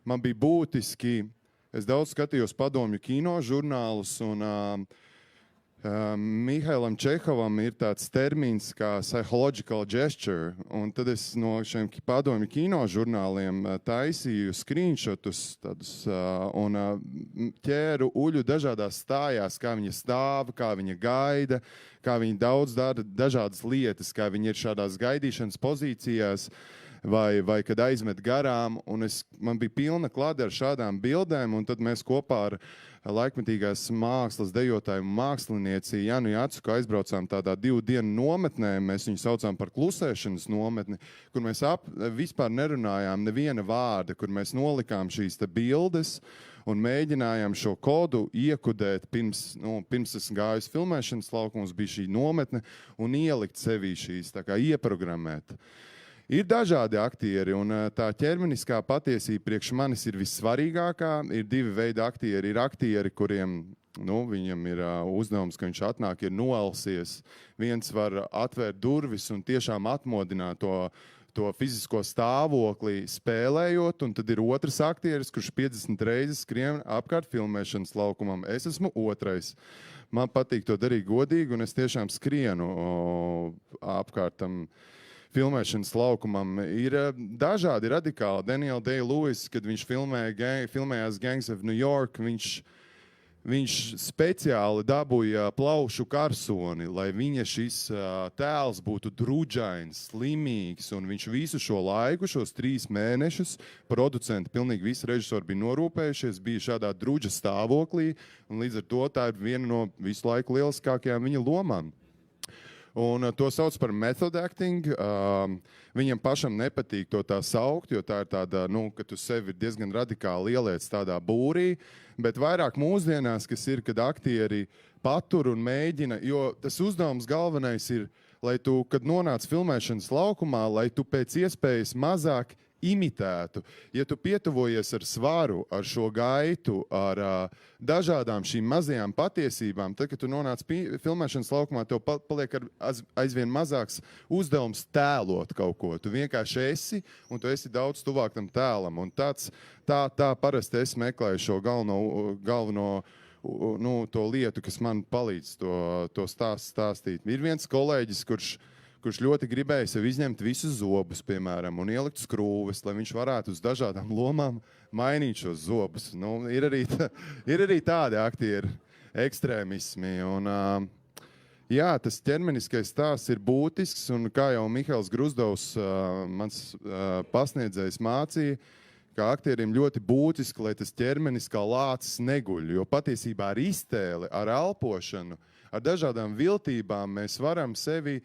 man bija būtiski, es daudz skatījos padomju kino žurnālus, un Mihailam Čehovam ir tāds termins kā psychological gesture, un tad es no šiem padomju kino žurnāliem taisīju screenshotus tādus, un ķēru Uļu dažādās stājās, kā viņa stāva, kā viņa gaida, kā viņa daudz dara dažādas lietas, kā viņa ir šādās gaidīšanas pozīcijās, vai kad aizmet garām, un man bija pilna klade ar šādām bildēm, un tad mēs kopā ar laikmetīgās mākslas dejotāju mākslinieci Janu Jacuku aizbraucām tādā 2 dienu nometnē, mēs viņu saucām par klusēšanas nometni, kur mēs vispār nerunājām neviena vārda, kur mēs nolikām šīs te bildes un mēģinājām šo kodu iekudēt pirms es gāju filmēšanas laukumus, bija šī nometne, un ielikt sevī šīs, tā kā ieprogrammēt. Ir dažādi aktieri, un tā ķermeniskā patiesība priekš manis ir vissvarīgākā. Ir 2 veidi aktieri. Ir aktieri, kuriem viņam ir uzdevums, ka viņš atnāk, ir noelsies. Viens var atvērt durvis un tiešām atmodināt to fizisko stāvokli spēlējot, un tad ir otrs aktieris, kurš 50 reizes skrien apkārt filmēšanas laukumam. Es esmu otrais. Man patīk to darīt godīgi, un es tiešām skrienu apkārtam filmēšanas laukumam. Ir dažādi radikāli. Daniel Day-Lewis, kad viņš filmējās Gangs of New York, viņš speciāli dabūja plaušu karsoni, lai viņa šis tēls būtu drudžains, slimīgs, un viņš visu šo laiku, šos 3 mēnešus, producenti, pilnīgi visi režisori bija norūpējušies, bija šādā drudža stāvoklī, un līdz ar to tā ir viena no visu laiku lieliskākajām viņa lomām. Un to sauc par method acting. Viņam pašam nepatīk to tā saukt, jo tā ir tāda, ka tu sevi diezgan radikāli ieliec tādā būrī, bet vairāk mūsdienās, kas ir, kad aktieri patur un mēģina, jo tas uzdevums galvenais ir, lai tu, kad nonāc filmēšanas laukumā, lai tu pēc iespējas mazāk imitētu. Ja tu pietuvojies ar svaru, ar šo gaitu, ar dažādām šīm mazajām patiesībām, tad, kad tu nonāc filmēšanas laukumā, tev paliek aizvien mazāks uzdevums tēlot kaut ko. Tu vienkārši esi, un tu esi daudz tuvāk tam tēlam. Un tā parasti es meklēju šo galveno to lietu, kas man palīdz to stāstīt. Ir viens kolēģis, kurš ļoti gribēja sev izņemt visus zobus, piemēram, un ielikt skrūves, lai viņš varētu uz dažādām lomām mainīt šos zobus. Ir arī tādi aktieri ekstrēmismi. Un, tas ķermeniskais stāsts ir būtisks, un kā jau Mihails Gruzdovs, mans pasniedzējs, mācīja, ka aktierim ļoti būtiski, lai tas ķermenis kā lācis neguļ, jo patiesībā ar iztēli, ar elpošanu, ar dažādām viltībām mēs varam sevi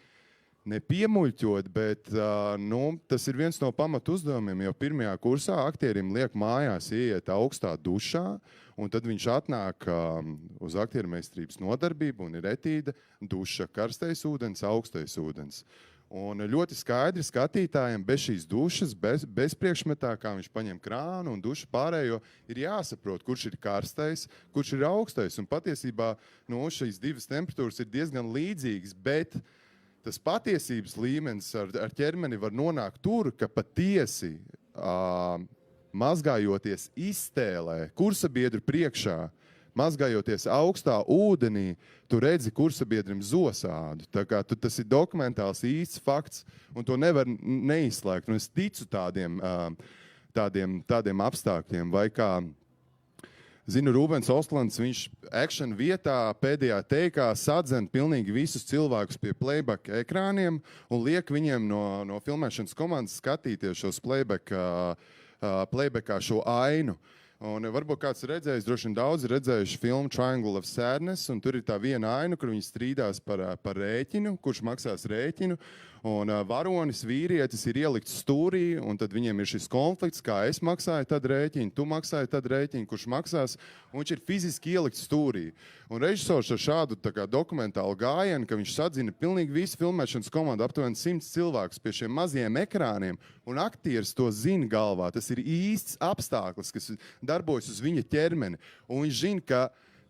nepiemuļķot, bet tas ir viens no pamatu uzdevumiem, jo pirmajā kursā aktierim liek mājās ieiet augstā dušā, un tad viņš atnāk uz aktiermeistarības nodarbību, un ir etīde, duša, karstais ūdens, augstais ūdens. Un ļoti skaidri skatītājiem bez šīs dušas, bez priekšmetā, kā viņš paņem krānu un dušu pārējo, ir jāsaprot, kurš ir karstais, kurš ir augstais. Un patiesībā šīs divas temperatūras ir diezgan līdzīgas, bet tas patiesības līmenis ar ķermeni var nonākt tur, ka patiesi mazgājoties iztēlē, kursabiedru priekšā, mazgājoties augstā ūdenī, tu redzi kursabiedrim zosādu. Tā kā tas ir dokumentāls īsts fakts, un to nevar neizslēgt. Un es ticu tādiem apstākļiem, vai kā zinu, Rūbens Ostlands, viņš action vietā pēdējā teikā sadzen pilnīgi visus cilvēkus pie playback ekrāniem un liek viņiem no filmēšanas komandas skatīties šos playbackā šo ainu. Un varbūt kāds redzējis, droši vien daudzi redzējuši filmu Triangle of Sadness, un tur ir tā viena aina, kur viņi strīdās par rēķinu, kurš maksās rēķinu, un varonis, vīrietis ir ielikts stūrī, un tad viņiem ir šis konflikts, kā es maksāju tad rēķinu, tu maksāji tad rēķinu, kurš maksās, un viņš ir fiziski ielikts stūrī. Un režisors ar šādu dokumentālu gājienu, ka viņš sadzina pilnīgi visu filmēšanas komandu, aptuveni 100 cilvēkus pie šiem mazajiem ekrāniem, un aktieris to zina galvā. Tas ir īsts apstākļus, kas darbojas uz viņa ķermeni, un viņš zina, ka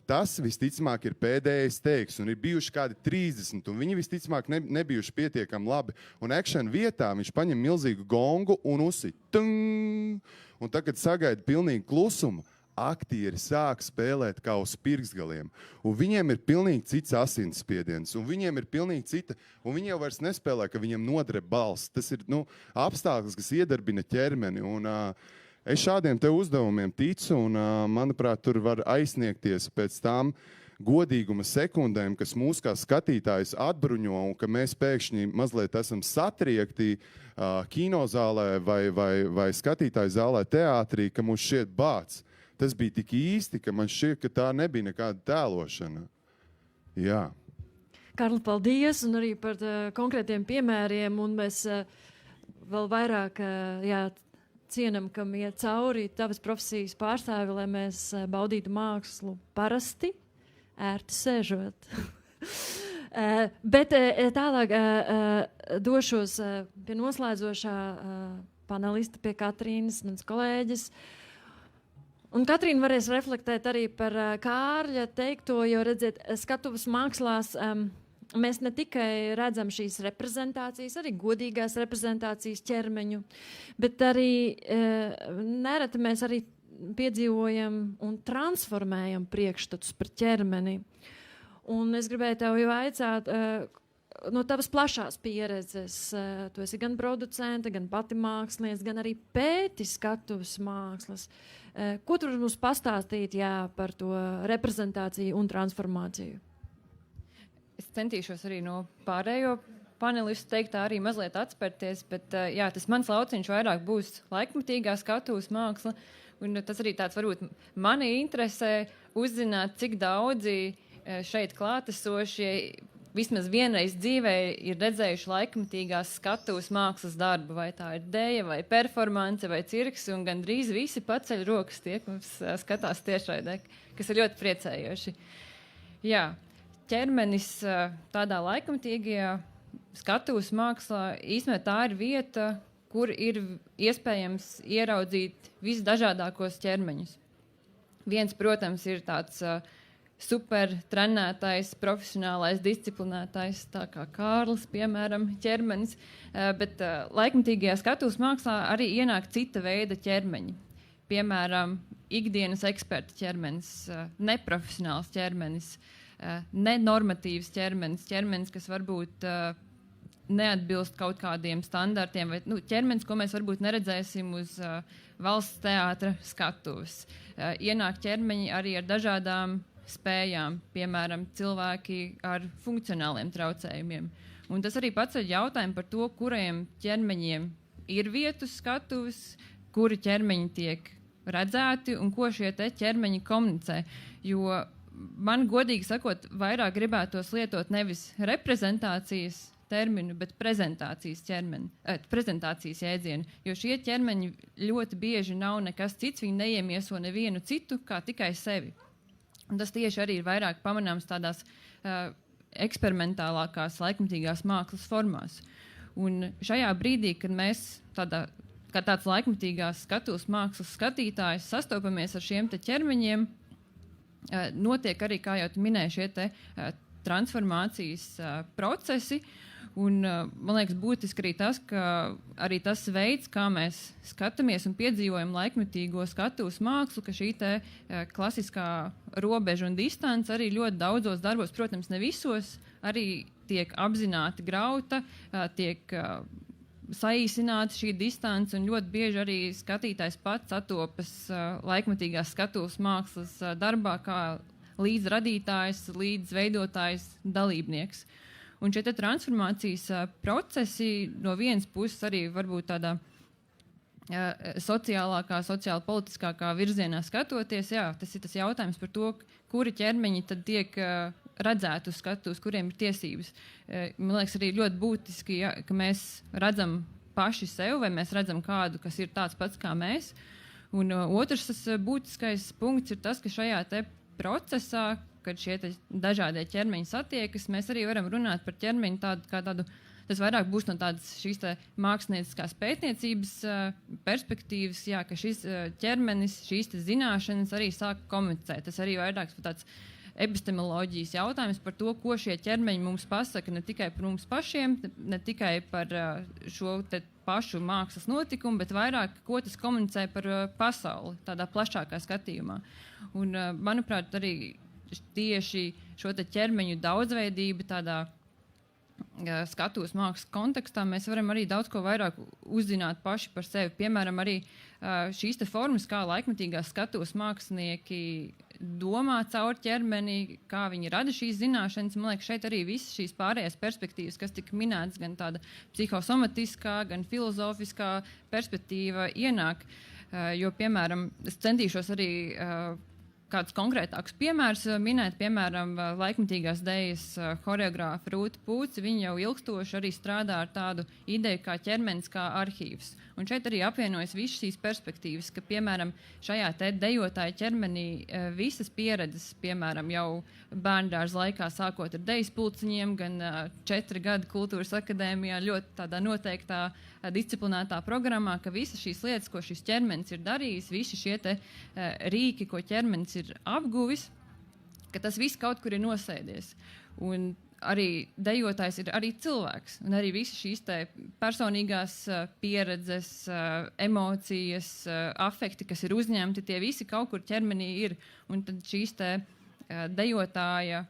tas visticamāk ir pēdējais teiks, un ir bijuši kādi 30, un viņi visticamāk nebijuši pietiekami labi. Un action vietā viņš paņem milzīgu gongu un uzsit. Un tad, kad sagaida pilnīgi klusumu, aktieri sāk spēlēt kā uz pirkstgaliem. Un viņiem ir pilnīgi cits asinsspiediens, un viņiem ir pilnīgi cita, un viņi jau vairs nespēlē, ka viņiem nodreb balss. Tas ir apstākļus, kas iedarbina ķermeni. Un, es šādiem te uzdevumiem ticu, un, manuprāt, tur var aizsniegties pēc tām godīguma sekundēm, kas mūs kā skatītājs atbruņo, un ka mēs pēkšņi mazliet esam satriekti kinozālē vai skatītāju zālē teātrī, ka mums šķiet bāc. Tas bija tik īsti, ka man šķiet, ka tā nebija nekāda tēlošana. Jā. Karli, paldies, un arī par konkrētiem piemēriem, un mēs vēl vairāk cienam, kam iet cauri tavas profesijas pārstāvi, lai mēs baudītu mākslu parasti, ērti sēžot. Bet tālāk došos pie noslēdzošā panelista, pie Katrīnas, mans kolēģis. Un Katrīna varēs reflektēt arī par Kārļa teikto, jo, redziet, skatuves mākslās mēs ne tikai redzam šīs reprezentācijas, arī godīgās reprezentācijas ķermeņu, bet arī nereti mēs arī piedzīvojam un transformējam priekšstatus par ķermeni. Un es gribēju tev jau aicāt, no tavas plašās pieredzes, tu esi gan producente, gan pati mākslinieca, gan arī pēti skatuves mākslas. Ko tu mums pastāstīt par to reprezentāciju un transformāciju? Es centīšos arī no pārējo panelistu teiktā arī mazliet atspērties, bet tas mans lauciņš vairāk būs laikmatīgā skatuves māksla, un tas arī tāds varbūt mani interesē uzzināt, cik daudzi šeit klātesošie vismaz vienreiz dzīvē ir redzējuši laikmatīgās skatuves mākslas darbu, vai tā ir deja, vai performance, vai cirks, un gandrīz visi paceļ rokas tie, kas skatās tiešraidē, kas ir ļoti priecējoši. Jā, ķermenis tādā laikmatīgajā skatuves mākslā īstenībā tā ir vieta, kur ir iespējams ieraudzīt visdažādākos ķermeņus. Viens, protams, ir tāds super trenētais, profesionālais, disciplinētais, tā kā Kārlis, piemēram, ķermenis, bet laikmatīgajā skatuves mākslā arī ienāk cita veida ķermeņi. Piemēram, ikdienas eksperta ķermenis, neprofesionāls ķermenis, nenormatīvs ķermenis, kas varbūt neatbilst kaut kādiem standartiem, vai ķermenis, ko mēs varbūt neredzēsim uz valsts teātra skatuves. Ienāk ķermeņi arī ar dažādām spējām, piemēram, cilvēki ar funkcionāliem traucējumiem. Un tas arī paceļ jautājumu par to, kuriem ķermeņiem ir vietas skatuves, kuri ķermeņi tiek redzēti un ko šie te ķermeņi komunicē. Jo man, godīgi sakot, vairāk gribētos lietot nevis reprezentācijas terminu, bet prezentācijas jēdzienu, jo šie ķermeņi ļoti bieži nav nekas cits, viņi neiemieso nevienu citu, kā tikai sevi. Un tas tieši arī ir vairāk pamanāms tādās eksperimentālākās, laikmatīgās mākslas formās. Un šajā brīdī, kad mēs kā tāds laikmatīgās skatuves mākslas skatītājs sastopamies ar šiem te ķermeņiem, notiek arī, kā jau tu minēji, šie te transformācijas procesi. Un, man liekas, būtiski arī tas, ka arī tas veids, kā mēs skatāmies un piedzīvojam laikmetīgo skatuves mākslu, ka šī te klasiskā robeža un distance arī ļoti daudzos darbos, protams, ne visos, arī tiek apzināti grauta, tiek saīsināta šī distance, un ļoti bieži arī skatītājs pats atopas laikmetīgās skatuves mākslas darbā kā līdzradītājs, līdzveidotājs, dalībnieks. Un šie transformācijas procesi no vienas puses arī varbūt tādā sociālākā, sociāli-politiskākā virzienā skatoties, jā, tas ir tas jautājums par to, kuri ķermeņi tad tiek redzēti uz skatuves, kuriem ir tiesības. Man liekas arī ļoti būtiski, ja, ka mēs redzam paši sev, vai mēs redzam kādu, kas ir tāds pats kā mēs. Un otrs tas būtiskais punkts ir tas, ka šajā te procesā, kad šie dažādie ķermeņi satiekas, mēs arī varam runāt par ķermeņu tādu, tas vairāk būs no tādas šīs mākslinieckās pētniecības perspektīvas, jā, ka šis ķermenis, šīs zināšanas arī sāk komunicēt. Tas arī vairāk tāds epistemoloģijas jautājums par to, ko šie ķermeņi mums pasaka ne tikai par mums pašiem, ne tikai par šo te pašu mākslas notikumu, bet vairāk, ko tas komunicē par pasauli, tādā plašākā skatījumā. Un, manuprāt, arī tieši šo te ķermeņu daudzveidību tādā skatuves mākslas kontekstā mēs varam arī daudz ko vairāk uzzināt paši par sevi. Piemēram, arī šīs te formas, kā laikmatīgās skatuves mākslinieki domā caur ķermeni, kā viņi rada šīs zināšanas. Man liekas, šeit arī visas šīs pārējās perspektīvas, kas tika minētas, gan tāda psihosomatiskā, gan filozofiskā perspektīva ienāk. Jo, piemēram, es centīšos arī kādus konkrētākus piemērus minēt, piemēram, laikmatīgās dejas horeogrāfa Rūta Pūci, viņa jau ilgstoši arī strādā ar tādu ideju kā ķermenis, kā arhīvs. Un šeit arī apvienojas visas šīs perspektīvas, ka, piemēram, šajā te dejotāja ķermenī visas pieredzes, piemēram, jau bērndārza laikā sākot ar dejas pulciņiem, gan 4 gadi kultūras akadēmijā, ļoti tādā noteiktā disciplinētā programmā, ka visas šīs lietas, ko šis ķermenis ir darījis, visi šie te rīki, ko ķermenis ir apguvis, ka tas viss kaut kur ir nosēdies. Un arī dejotājs ir arī cilvēks, un arī visas šīs te personīgās pieredzes, emocijas, afekti, kas ir uzņemti, tie visi kaut kur ķermenī ir. Un tad šīs te dejotāja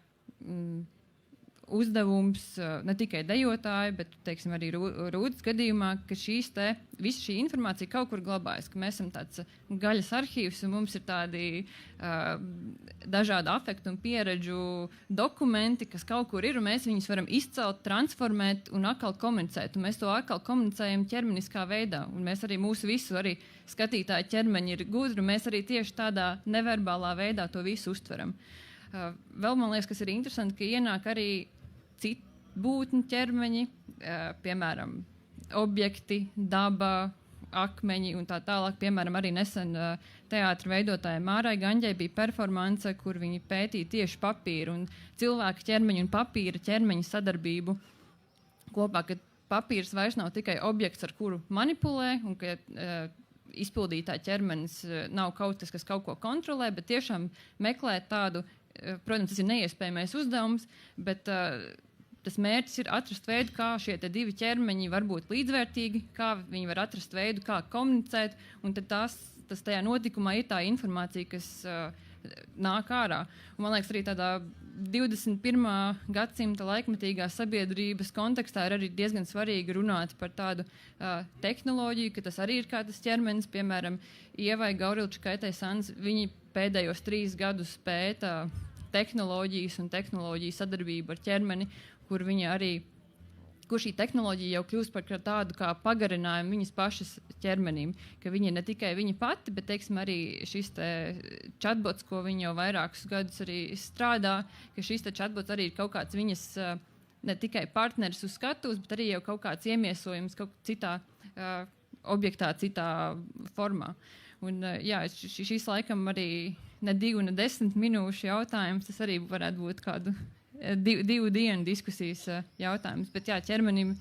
uzdevums, ne tikai dejotāji, bet, teiksim, arī Rūdas gadījumā, ka visa šī informācija kaut kur glabājas, ka mēs esam tāds gaļas arhīvs un mums ir tādi dažādi afektu un pieredžu dokumenti, kas kaut kur ir, un mēs viņus varam izcelt, transformēt un atkal komunicēt. Un mēs to atkal komunicējam ķermeniskā veidā. Un mēs arī mūsu visu, arī skatītāji ķermeņi ir gudri, un mēs arī tieši tādā neverbālā veidā to visu uztveram. Vēl man liekas, kas ir interesanti, ka ienāk arī citu būtņu ķermeņi, piemēram, objekti, daba, akmeņi un tā tālāk. Piemēram, arī nesen teātra veidotāja Mārai Gaņģei bija performance, kur viņi pētīja tieši papīru un cilvēku ķermeņu un papīra ķermeņa sadarbību kopā, kad papīrs vairs nav tikai objekts, ar kuru manipulē, un ka izpildītāja ķermenis nav kaut kas kaut ko kontrolē, bet tiešām meklēt tādu, protams, tas ir neiespējamais uzdevums, bet tas mērķis ir atrast veidu, kā šie divi ķermeņi var būt līdzvērtīgi, kā viņi var atrast veidu, kā komunicēt, un tad tas tajā notikumā ir tā informācija, kas nāk ārā. Un, man liekas, arī tādā 21. gadsimta laikmetīgās sabiedrības kontekstā ir arī diezgan svarīgi runāt par tādu tehnoloģiju, ka tas arī ir kā tas ķermenis, piemēram, Ievai Gaurilčkaitai Sans, viņi pēdējos 3 gadus pēta tehnoloģijas un tehnoloģiju sadarbību ar ķermeni, kur šī tehnoloģija jau kļūst par tādu kā pagarinājumu viņas pašas ķermenim, ka viņa ne tikai viņa pati, bet, teiksim, arī šis chatbots, ko viņa jau vairākus gadus arī strādā, ka šis chatbots arī ir kaut kāds viņas ne tikai partneris uz skatuves, bet arī jau kaut kāds iemiesojums kaut citā objektā, citā formā. Un, jā, šis laikam arī ne 2, ne 10 minūšu jautājums, tas arī varētu būt kādu 2 dienu diskusijas jautājums. Bet jā, ķermenim,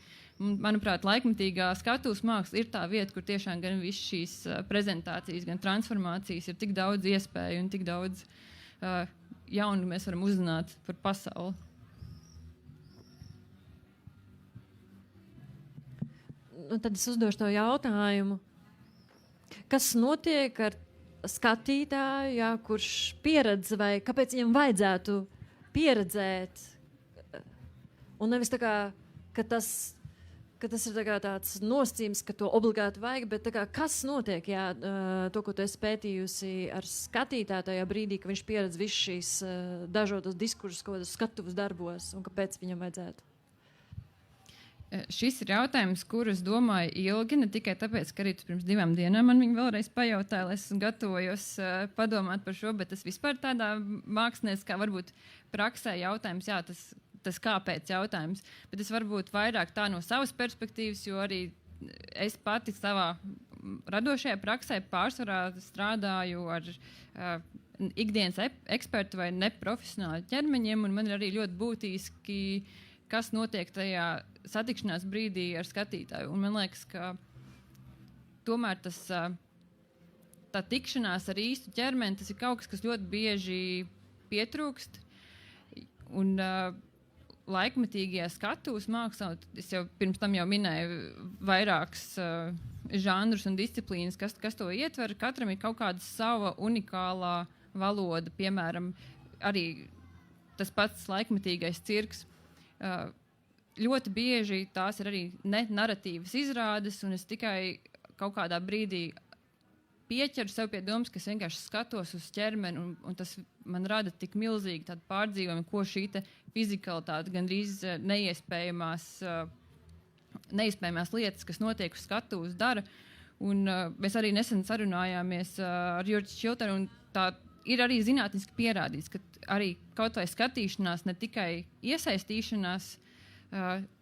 manuprāt, laikmetīgā skatuves māksla ir tā vieta, kur tiešām gan viss šīs prezentācijas, gan transformācijas ir tik daudz iespēju un tik daudz jaunu mēs varam uzzināt par pasauli. Nu, tad es uzdošu tev jautājumu. Kas notiek ar skatītāju, jā, kurš pieredz, vai kāpēc viņam vajadzētu pieredzēt, un nevis tā kā, ka tas ir tā kā tāds nosacījums, ka to obligāti vajag, bet tā kā, kas notiek, jā, to, ko tu esi pētījusi ar skatītāju tajā brīdī, ka viņš pieredz visu šīs dažādos diskursus, ko tas skatuves darbos, un kāpēc viņam vajadzētu? Šis ir jautājums, kurus domāju ilgi, ne tikai tāpēc, ka arī pirms 2 dienām man viņu vēlreiz pajautāja, lai es gatavojos padomāt par šo, bet tas vispār tādā mākslinieckā varbūt praksē jautājums, jā, tas kāpēc jautājums, bet es varbūt vairāk tā no savas perspektīvas, jo arī es pati savā radošajā praksē pārsvarā strādāju ar ikdienas ekspertu vai neprofesionālu ķermeņiem, un man ir arī ļoti būtiski, kas notiek tajā satikšanās brīdī ar skatītāju. Un man liekas, ka tomēr tā tikšanās ar īstu ķermeni, tas ir kaut kas ļoti bieži pietrūkst. Un laikmetīgajā skatuves mākslā, es jau pirms tam jau minēju vairākus žanrus un disciplīnas, kas to ietver. Katram ir kaut kāda sava unikālā valoda, piemēram, arī tas pats laikmetīgais cirks. Ļoti bieži tās ir arī nenaratīvas izrādes, un es tikai kaut kādā brīdī pieķeru sev pie domas, ka es vienkārši skatos uz ķermeni, un tas man rada tik milzīgi tādu pārdzīvojumu, ko šī fizikalitāte, gandrīz neiespējamās lietas, kas notiek uz skatuves, dara. Un mēs arī nesen sarunājāmies ar Jurģi Šilteru, un tā ir arī zinātniski pierādīts, ka arī kaut vai skatīšanās, ne tikai iesaistīšanās,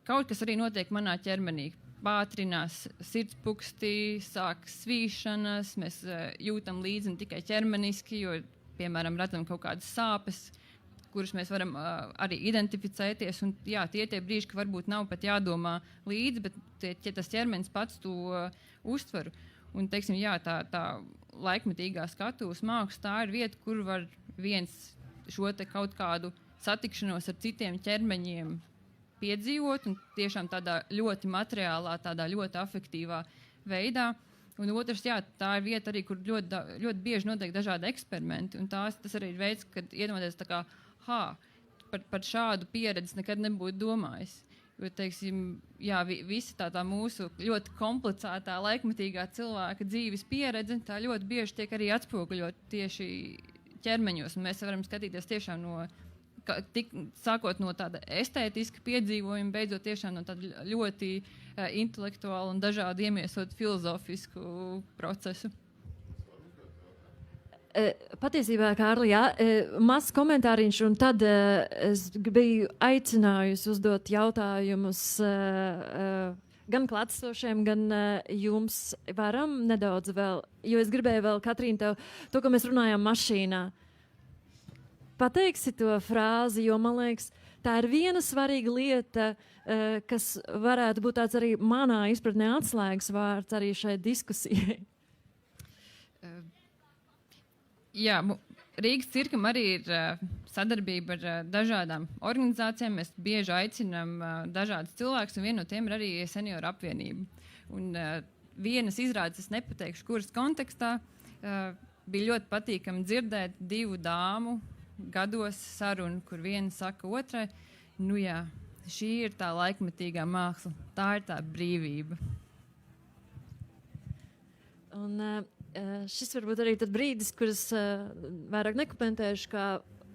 kaut kas arī notiek manā ķermenī. Pātrinās sirdspuksti, sāk svīšanas, mēs jūtam līdzi ne tikai ķermeniski, jo, piemēram, redzam kaut kādas sāpes, kuras mēs varam arī identificēties. Un, jā, tie brīži, ka varbūt nav pat jādomā līdzi, bet tas ķermenis pats to uztver. Un, teiksim, jā, tā laikmetīgā skatuves māksla, tā ir vieta, kur var viens šo kaut kādu satikšanos ar citiem ķermeņiem piedzīvot, un tiešām tādā ļoti materiālā, tādā ļoti afektīvā veidā. Un otrs, jā, tā ir vieta arī, kur ļoti bieži notiek dažādi eksperimenti, un tas arī ir veids, kad iedomāties tā kā, par šādu pieredzi nekad nebūtu domājis. Jo, teiksim, jā, visa tā mūsu ļoti komplicētā, laikmetīgā cilvēka dzīves pieredze, tā ļoti bieži tiek arī atspoguļot tieši ķermeņos, un mēs varam skatīties tiešām sākot no tāda estētiska piedzīvojuma, beidzot tiešām no tāda ļoti intelektuāla un dažādi iemiesot filozofisku procesu. Patiesībā, Kārli, jā, mazs komentāriņš, un tad es biju aicinājusi uzdot jautājumus gan klātesošiem, gan jums. Varam nedaudz vēl, jo es gribēju vēl, Katrīna, to, ko mēs runājām mašīnā. pateiksi to frāzi, jo man liekas, tā ir viena svarīga lieta, kas varētu būt tāds arī manā izpratnē atslēgas vārds arī šai diskusijai. Jā, Rīgas cirkam arī ir sadarbība ar dažādām organizācijām. Mēs bieži aicinām dažādus cilvēkus, un viena no tiem ir arī senioru apvienība. Un vienas izrādes, es nepateikšu, kuras kontekstā, bija ļoti patīkami dzirdēt divu dāmu gados sarunu, kur viena saka otrai, nu jā, šī ir tā laikmetīgā māksla, tā ir tā brīvība. Un šis varbūt arī tad brīdis, kuras vairāk nekomentēšu, kā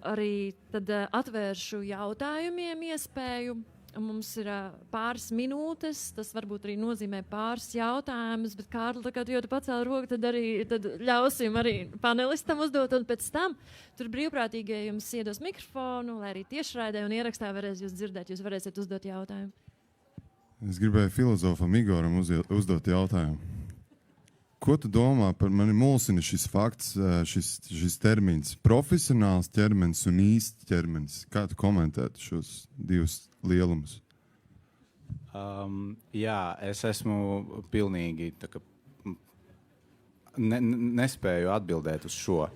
arī tad atvēršu jautājumiem iespēju. Mums ir pāris minūtes, tas varbūt arī nozīmē pāris jautājumus, bet Kārli, tā kā tu jau pacēli roku, tad ļausim arī panelistam uzdot, un pēc tam tur brīvprātīgie jums iedos mikrofonu, lai arī tiešraidē un ierakstā varēs jūs dzirdēt, jūs varēsiet uzdot jautājumu. Es gribēju filozofam Igoram uzdot jautājumu. Ko tu domā par mani mulsina šis fakts, šis termins, profesionāls ķermenis un īsts ķermenis? Kā tu komentētu šos divus lielumus? Jā, es esmu pilnīgi nespēju atbildēt uz šo.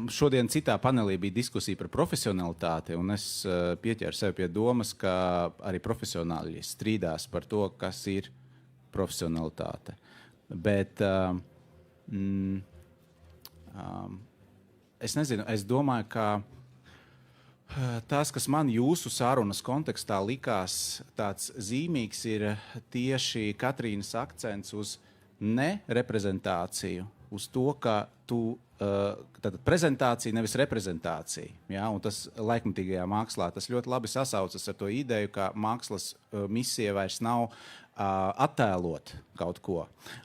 Šodien citā panelī bija diskusija par profesionalitāti, un es pieķēru sev pie domas, ka arī profesionāļi strīdās par to, kas ir profesionalitāte. Bet es nezinu, es domāju, ka tas, kas man jūsu sarunas kontekstā likās tāds zīmīgs, ir tieši Katrīnas akcents uz nereprezentāciju, uz to, ka tātad prezentācija, nevis reprezentācija. Ja? Un tas laikmatīgajā mākslā tas ļoti labi sasaucas ar to ideju, ka mākslas misija vairs nav attēlot kaut ko.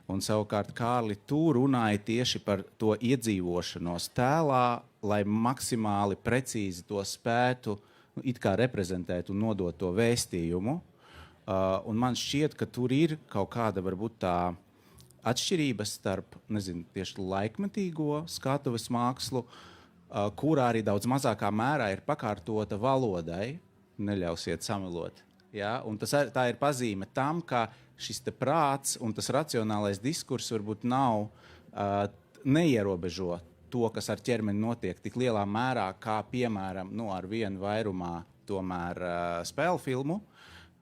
Un savukārt, Kārli, tu runāji tieši par to iedzīvošanos tēlā, lai maksimāli precīzi to spētu it kā reprezentēt un nodot to vēstījumu. Un man šķiet, ka tur ir kaut kāda varbūt tā atšķirības starp, nezinu, tieši laikmetīgo skatuves mākslu, kurā arī daudz mazākā mērā ir pakārtota valodai, neļausiet samelot. Ja? Un tā ir pazīme tam, ka šis te prāts un tas racionālais diskurss varbūt nav neierobežo to, kas ar ķermeni notiek tik lielā mērā, kā piemēram ar vienu vairumā tomēr spēļu filmu.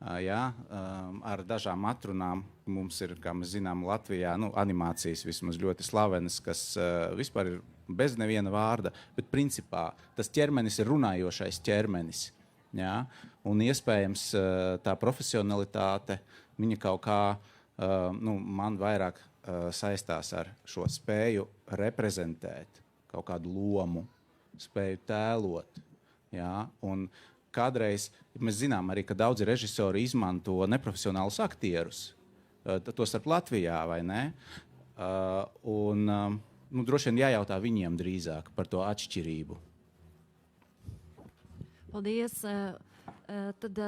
Ar dažām atrunām mums ir, kā mēs zinām, Latvijā animācijas vismaz ļoti slavenas, kas vispār ir bez neviena vārda, bet principā tas ķermenis ir runājošais ķermenis. Ja? Un iespējams tā profesionalitāte, viņa kaut kā man vairāk saistās ar šo spēju reprezentēt kaut kādu lomu, spēju tēlot. Ja? Un kādreiz mēs zinām arī, ka daudzi režisori izmanto neprofesionālus aktierus, to starp Latvijā, vai ne? Droši vien jājautā viņiem drīzāk par to atšķirību. Paldies. Tad,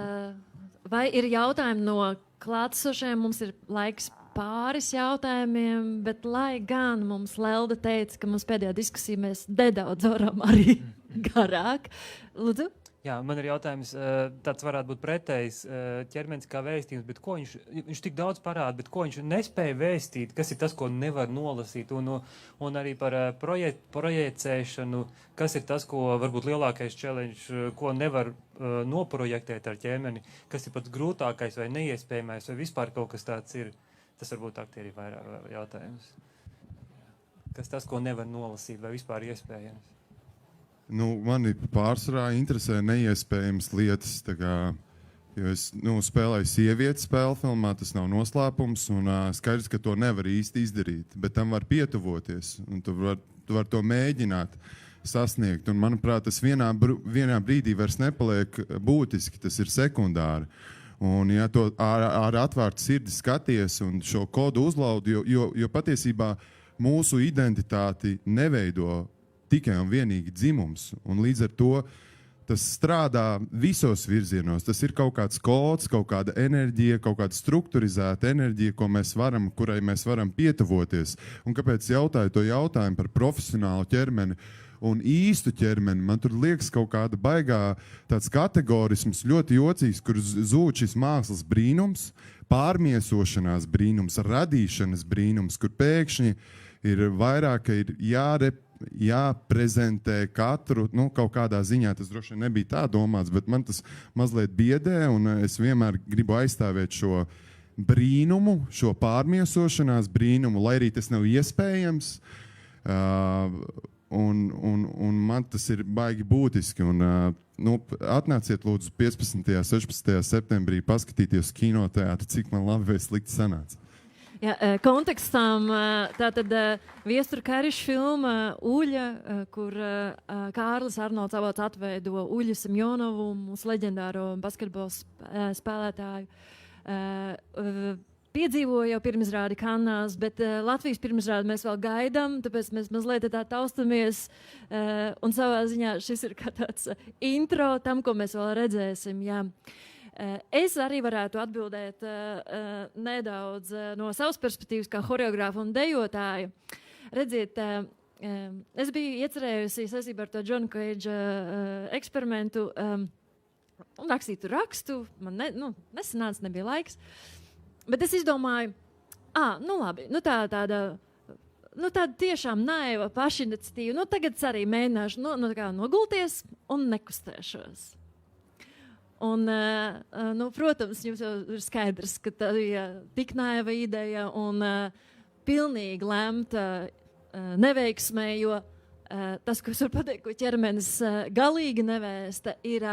vai ir jautājumi no klātesošiem? Mums ir laiks pāris jautājumiem, bet lai gan mums Lelda teica, ka mums pēdējā diskusija mēs nedaudz varam arī garāk. Lūdzu? Jā, man ir jautājums, tāds varētu būt pretējs ķermenis kā vēstījums, bet ko viņš tik daudz parāda, bet ko viņš nespēja vēstīt, kas ir tas, ko nevar nolasīt, un arī par projicēšanu, kas ir tas, ko varbūt lielākais challenge, ko nevar noprojektēt ar ķermeni, kas ir pats grūtākais vai neiespējamais, vai vispār kaut kas tāds ir. Tas varbūt aktieri vairāk jautājums. Kas tas, ko nevar nolasīt, vai vispār iespējams? Mani pārsvarā interesē neiespējamas lietas, jo es spēlēju sievietes spēļu filmā, tas nav noslēpums, un skaidrs, ka to nevar īsti izdarīt, bet tam var pietuvoties, un tu var to mēģināt sasniegt, un manuprāt, tas vienā brīdī vairs nepaliek būtiski, tas ir sekundāri. Un ja to ar atvērtu sirdi skaties un šo kodu uzlaudi, jo patiesībā mūsu identitāti neveido tikai un vienīgi dzimums, un līdz ar to tas strādā visos virzienos. Tas ir kaut kāds kods, kaut kāda enerģija, kaut kāda strukturizēta enerģija, kurai mēs varam pietuvoties. Un kāpēc jautāju to jautājumu par profesionālu ķermeni? un īstu ķermeni. Man tur liekas kaut kāda baigā tāds kategorisms, ļoti jocīgs, kur zūd šis mākslas brīnums, pārmiesošanās brīnums, radīšanas brīnums, kur pēkšņi ir vairāk, ka ir jāprezentē katru, kaut kādā ziņā tas droši vien nebija tā domāts, bet man tas mazliet biedē, un es vienmēr gribu aizstāvēt šo brīnumu, šo pārmiesošanās brīnumu, lai arī tas nav iespējams, un man tas ir baigi būtiski, un atnāciet lūdzu 15. 16. septembrī paskatīties kinoteātri, cik man labi vai slikti sanāca. Jā, kontekstam tātad Viestura Kariša filma Uļa, kur Kārlis Arnolds Avots atveido Uļu Semjonovu, mūsu leģendāro basketbola spēlētāju. Piedzīvoju jau pirmizrādi Kannās, bet Latvijas pirmizrādi mēs vēl gaidām, tāpēc mēs mazliet tā taustamies. Un savā ziņā šis ir kā tāds intro tam, ko mēs vēl redzēsim. Jā. Es arī varētu atbildēt nedaudz no savas perspektīvas kā choreogrāfa un dejotāja. Redziet, es biju iecerējusi saistībā ar to John Cage eksperimentu un rakstītu rakstu. Man nesanāca, nebija laiks. Bet es izdomāju, labi, tāda tiešām naiva pašiniciatīva. Tagad es arī mēģināšu nogulties un nekustēšos. Un, protams, jums jau ir skaidrs, ka tā bija tik naiva ideja un pilnīgi lemta neveiksmē, jo tas, ko es varu pateikt, ko ķermenis galīgi nevēsta, ir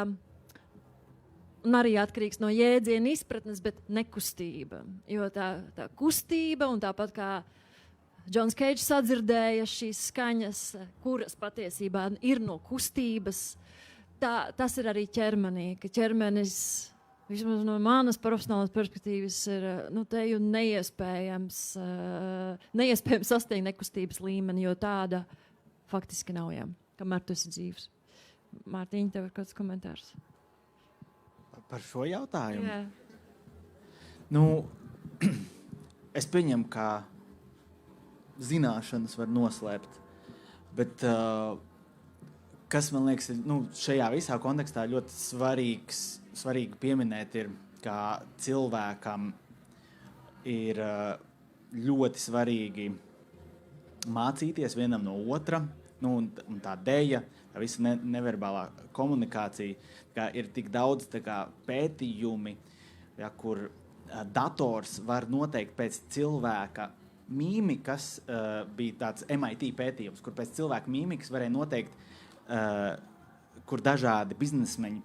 un arī atkarīgs no jēdziena izpratnes, bet nekustība. Jo tā kustība un tāpat kā Džons Keidžs sadzirdēja šīs skaņas, kuras patiesībā ir no kustības, tas ir arī ķermenī, ka ķermenis, vismaz no manas profesionālas perspektīvas, ir teju neiespējams sasniegt nekustības līmeni, jo tāda faktiski nav, kamēr tu esi dzīvs. Mārtiņ, tev ir kāds komentārs? Par šo jautājumu? Jā. Es pieņemu, ka zināšanas var noslēpt, bet kas man liekas, šajā visā kontekstā ļoti svarīgi pieminēt ir, ka cilvēkam ir ļoti svarīgi mācīties vienam no otra, un tā deja, tā visa neverbālā komunikācija, ka ir tik daudz pētījumi, kur dators var noteikt pēc cilvēka mīmikas, bija tāds MIT pētījums, kur pēc cilvēka mīmikas varēja noteikt, kur dažādi biznesmeņi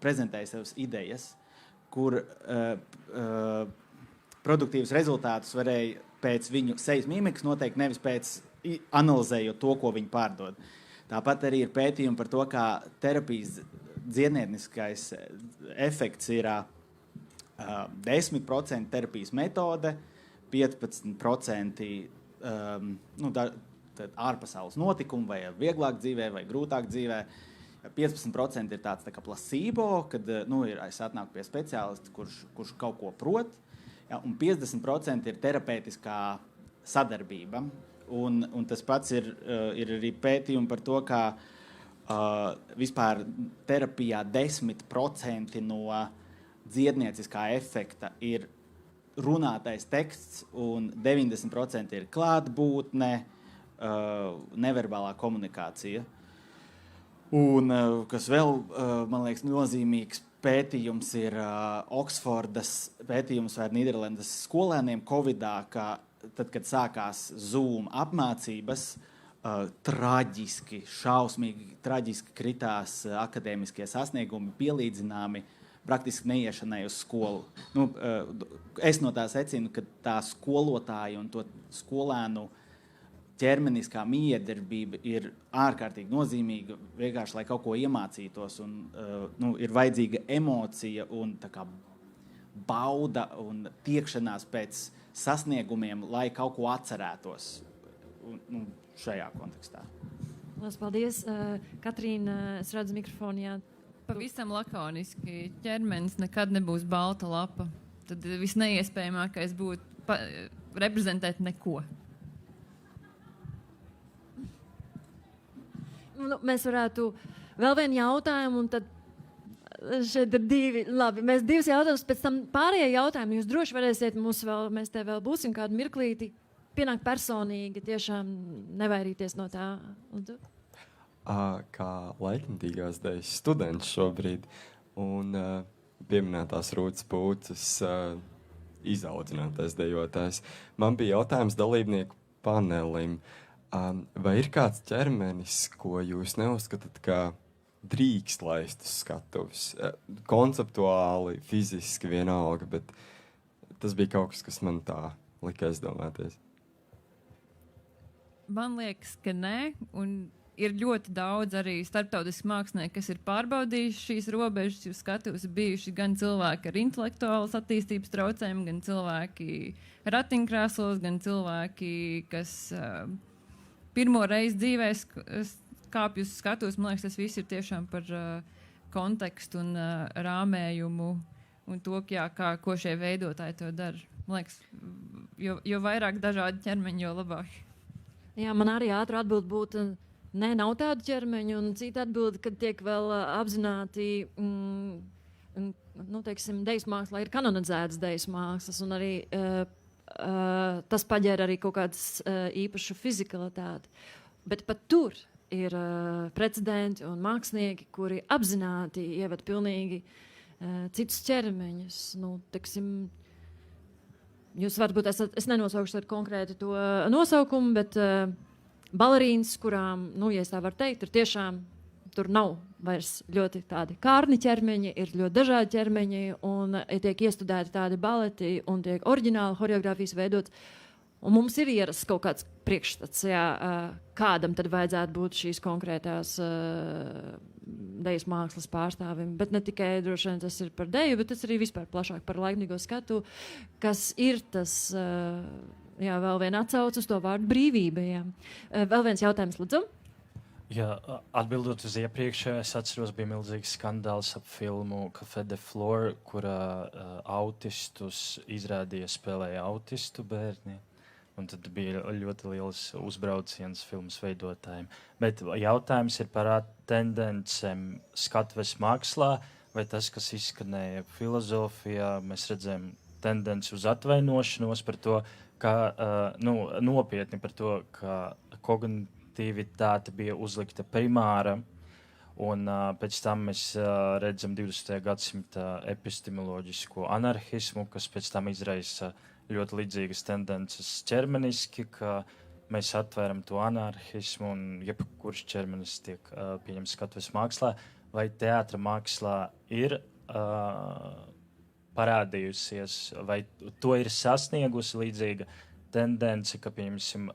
prezentēja savas idejas, kur produktīvus rezultātus varēja pēc viņu sejas mīmikas noteikt, nevis pēc analizējot to, ko viņi pārdod. Tāpat arī ir pētījumi par to, kā terapijas dziednieciskais efekts ir 10% terapijas metode, 15% ārpasaules notikumi, vai vieglāk dzīvē, vai grūtāk dzīvē. 15% ir tāds tā kā placebo, kad es atnāku pie speciālista, kurš kaut ko prot, un 50% ir terapeitiskā sadarbība. Un tas pats ir arī pētījumi par to, ka vispār terapijā 10% no dziednieciskā efekta ir runātais teksts, un 90% ir klātbūtne, neverbālā komunikācija. Un kas vēl, man liekas, nozīmīgs pētījums ir Oksfordas pētījums vai Nīderlandes skolēniem Covidā, ka tad, kad sākās Zoom apmācības, traģiski, šausmīgi, traģiski kritās akadēmiskie sasniegumi, pielīdzināmi praktiski neiešanai uz skolu. Es no tā secinu, ka tā skolotāja un to skolēnu ķermeniskā miedarbība ir ārkārtīgi nozīmīga, vienkārši, lai kaut ko iemācītos. Un, ir vajadzīga emocija un tā kā bauda un tiekšanās pēc sasniegumiem, lai kaut ko atcerētos šajā kontekstā. Lielas paldies. Katrīna, es redzu mikrofonu, jā. Pavisam lakoniski. Ķermenis nekad nebūs balta lapa. Tad visneiespējamākais būtu reprezentēt neko. mēs varētu vēl vienu jautājumu, un tad šeit ir divi. Labi, mēs divus jautājumus, pēc tam pārējie jautājumi jūs droši varēsiet mēs te vēl būsim kādu mirklīti, pienākt personīgi, tiešām nevairīties no tā. Kā laikmatīgās dejas students šobrīd un pieminētās Rūtas Pūces izaudzinātais dejotājs. Man bija jautājums dalībnieku panelim. Vai ir kāds ķermenis, ko jūs neuzskatāt, kā drīkst laist uz skatuves? Konceptuāli, fiziski vienalga, bet tas bija kaut kas, kas man tā lika aizdomāties. Man liekas, ka nē, un ir ļoti daudz arī starptautiski mākslinieki, kas ir pārbaudījuši šīs robežas, jūs skatuves bijuši gan cilvēki ar intelektuālas attīstības traucējumu, gan cilvēki ratiņkrēslos, gan cilvēki, kas pirmo reizi dzīvē kāpj uz skatuves. Man liekas, tas viss ir tiešām par kontekstu un rāmējumu un to, ko šie veidotāji to dara. Man liekas, jo vairāk dažādi ķermeņi, jo labāk. Jā, man arī ātri atbild būtu, nē, nav tādu ķermeņu, un cita atbilde, kad tiek vēl apzināti, teiksim, dejas mākslā ir kanonizētas dejas mākslas, un arī tas paģēra arī kaut kādas īpašu fizikalitāti. Bet pat tur ir precedenti un mākslinieki, kuri apzināti ieved pilnīgi citus ķermeņus. Teiksim, jūs varbūt es nenosaukšu ar konkrēti to nosaukumu, bet balerīnas, kurām, ja es tā varu teikt, ir tiešām tur nav vairs ļoti tādi kārni ķermeņi, ir ļoti dažādi ķermeņi, un tiek iestudēti tādi baleti, un tiek oriģināli choreogrāfijas veidots. Un mums ir ierasts kaut kāds priekšstats, kādam tad vajadzētu būt šīs konkrētās dejas mākslas pārstāvim. Bet ne tikai droši vien tas ir par deju, bet tas arī vispār plašāk par laikmīgo skatu, kas ir tas, vēl viena atsauce uz to vārdu brīvība. Jā. Vēl viens jautājums, lūdzu. Jā, atbildot uz iepriekšējo, es atceros, bija milzīgs skandāls ap filmu Café de Flor, kurā autistus izrādīja spēlēja autistu bērni. Un tad bija ļoti liels uzbrauciens filmas veidotājiem. Bet jautājums ir par tendencēm skatuves mākslā, vai tas, kas izskanēja filozofijā, mēs redzam tendenci uz atvainošanos par to, ka, nopietni par to, ka kognitīvitāte bija uzlikta primāra, un pēc tam mēs redzam 20. gadsimta epistemoloģisko anarhismu, kas pēc tam izraisa ļoti līdzīgas tendences ķermeniski, ka mēs atvēram to anarhismu un jebkurš ķermenis tiek pieņemts skatuves mākslā, vai teātra mākslā ir parādījusies, vai to ir sasniegusi līdzīga tendence, ka, pieņemsim,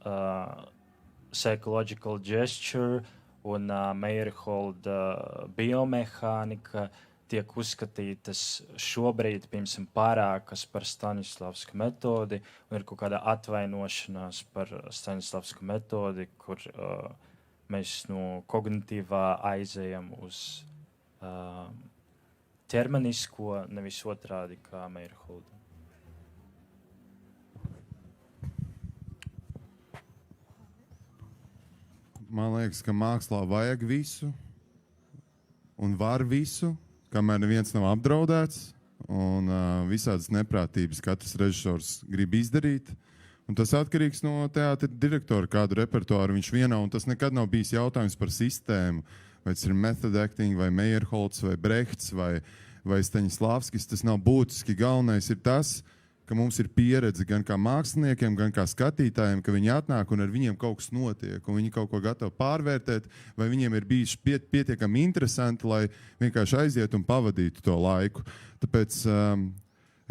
psychological gesture un Meyerholda biomehānika tiek uzskatītas šobrīd, piemēram, pārākas par Stanislavsku metodi, un ir kaut kāda atvainošanās par Stanislavsku metodi, kur mēs no kognitīvā aizejam uz ķermenisko, nevis otrādi kā Meyerholda. Man liekas, ka mākslā vajag visu un var visu, kamēr neviens nav apdraudēts, un visādas neprātības katrs režisors grib izdarīt. Un tas atkarīgs no teātra direktora, kādu repertuāru viņš vienā, un tas nekad nav bijis jautājums par sistēmu, vai tas ir method acting, vai Meyerholds, vai Brechts, vai Staņislavskis. Tas nav būtiski. Galvenais ir tas, ka mums ir pieredze gan kā māksliniekiem, gan kā skatītājiem, ka viņi atnāk un ar viņiem kaut kas notiek, un viņi kaut ko gatavi pārvērtēt, vai viņiem ir bijis pietiekami interesanti, lai vienkārši aiziet un pavadītu to laiku. Tāpēc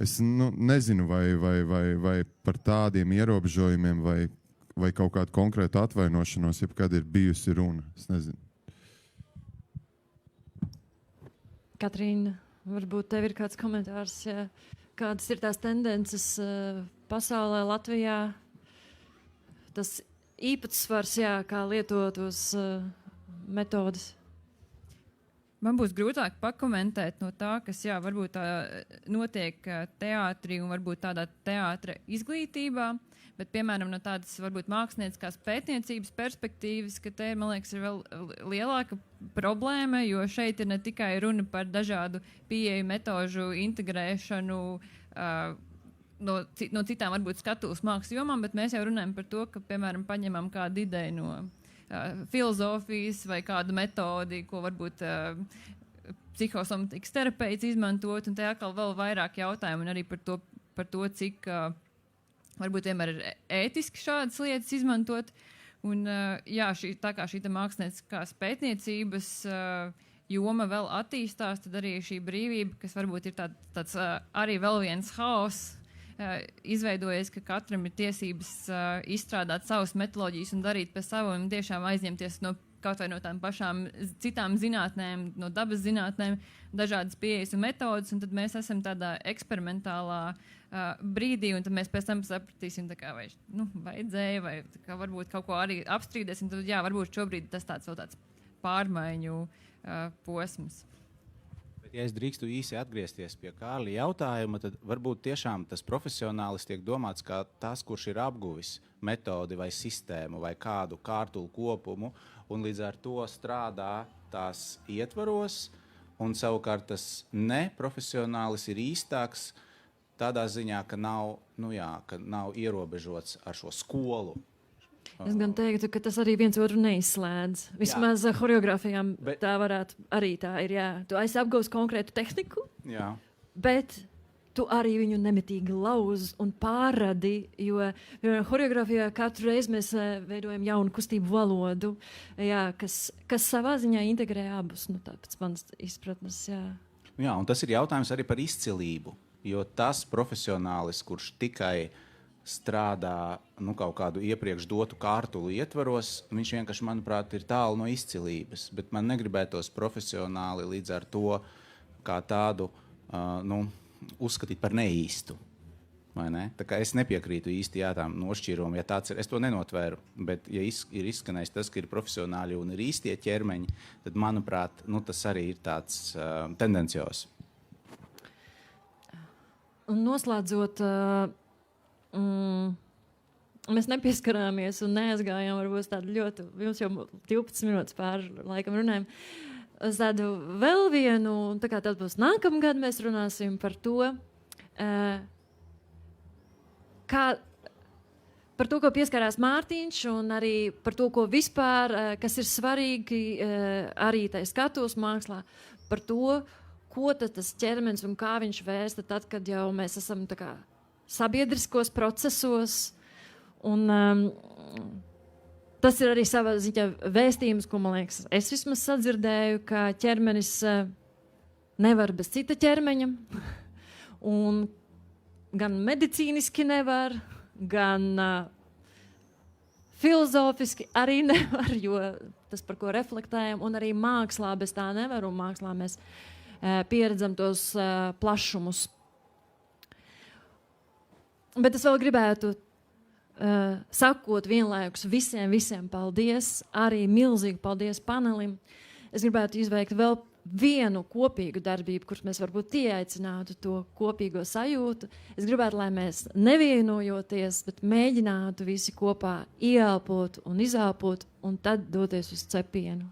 es nezinu, vai par tādiem ierobežojumiem vai kaut kādu konkrētu atvainošanos, jebkad ir bijusi runa. Es nezinu. Katrīna, varbūt tev ir kāds komentārs, kādas ir tās tendences pasaulē, Latvijā, tas īpatsvars, kā lietotos metodas? Man būs grūtāk pakomentēt no tā, kas varbūt notiek teātrī un varbūt tādā teātra izglītībā, bet, piemēram, no tādas varbūt mākslinieckās pētniecības perspektīvas, ka te, man liekas, ir vēl lielāka problēma, jo šeit ir ne tikai runa par dažādu pieeju metožu integrēšanu no citām varbūt skatuves mākslas jomām, bet mēs jau runājam par to, ka, piemēram, paņemam kādu ideju no filozofijas vai kādu metodi, ko varbūt psihosomatikas terapeits izmantot, un te atkal vēl vairāk jautājumu, un arī par to cik varbūt vienmēr ir ētiski šādas lietas izmantot. Un tā kā šī mākslinieckās pētniecības joma vēl attīstās, tad arī šī brīvība, kas varbūt ir tāds arī vēl viens haoss, izveidojies, ka katram ir tiesības izstrādāt savas metoloģijas un darīt pēc savu un tiešām aizņemties kaut vai no tām pašām citām zinātnēm, no dabas zinātnēm, dažādas pieejas un metodas, un tad mēs esam tādā eksperimentālā brīdī, un tad mēs pēc tam sapratīsim, vai vajadzēja, vai varbūt kaut ko arī apstrīdēsim, tad varbūt šobrīd tas tāds pārmaiņu posms. Ja es drīkstu īsi atgriezties pie Kārļa jautājuma, tad varbūt tiešām tas profesionālis tiek domāts kā tas, kurš ir apguvis metodi vai sistēmu vai kādu kārtulu kopumu un līdz ar to strādā tās ietvaros, un savukārt tas neprofesionālis ir īstāks tādā ziņā, ka nav ierobežots ar šo skolu. Es gan teiktu, ka tas arī viens otru neizslēdz. Vismaz choreogrāfijām tā varētu arī tā ir, jā. Tu esi apgūs konkrētu tehniku, bet tu arī viņu nemitīgi lauzi un pārradi, jo choreogrāfijā katru reizi mēs veidojam jaunu kustību valodu, kas savā ziņā integrē abus, tāpēc manas izpratnes, Jā, un tas ir jautājums arī par izcilību, jo tas profesionālis, kurš tikai strādā kaut kādu iepriekš dotu kārtulu ietvaros, viņš vienkārši, manuprāt, ir tālu no izcilības, bet man negribētos profesionāli līdz ar to kā tādu uzskatīt par neīstu. Vai ne? Tā kā es nepiekrītu īsti tām nošķīrumam, ja tāds ir, es to nenotvēru, bet ja ir izskanējis tas, ka ir profesionāļi un ir īstie ķermeņi, tad, manuprāt, tas arī ir tāds tendencios. Un noslēdzot, mēs nepieskarāmies un neaizgājām varbūt tādu ļoti, jums jau 12 minūtes pār laikam runājam, uz tādu vēl vienu, un tā kā tad būs nākamgad, mēs runāsim par to, par to, ko pieskarās Mārtiņš, un arī par to, ko vispār, kas ir svarīgi arī tai skatuves mākslā, par to, ko tas ķermenis un kā viņš vēsta tad, kad jau mēs esam tā kā sabiedriskos procesos, un tas ir arī savā ziņā vēstījums, ko, man liekas, es vismaz sadzirdēju, ka ķermenis nevar bez cita ķermeņa, un gan medicīniski nevar, gan filozofiski arī nevar, jo tas, par ko reflektējam, un arī mākslā bez tā nevar, un mākslā mēs pieredzam tos plašumus. Bet es vēl gribētu, sakot vienlaikus visiem paldies, arī milzīgi paldies panelim. Es gribētu izveikt vēl vienu kopīgu darbību, kur mēs varbūt ieaicinātu to kopīgo sajūtu. Es gribētu, lai mēs nevienojoties, bet mēģinātu visi kopā ieelpot un izelpot un tad doties uz cepienu.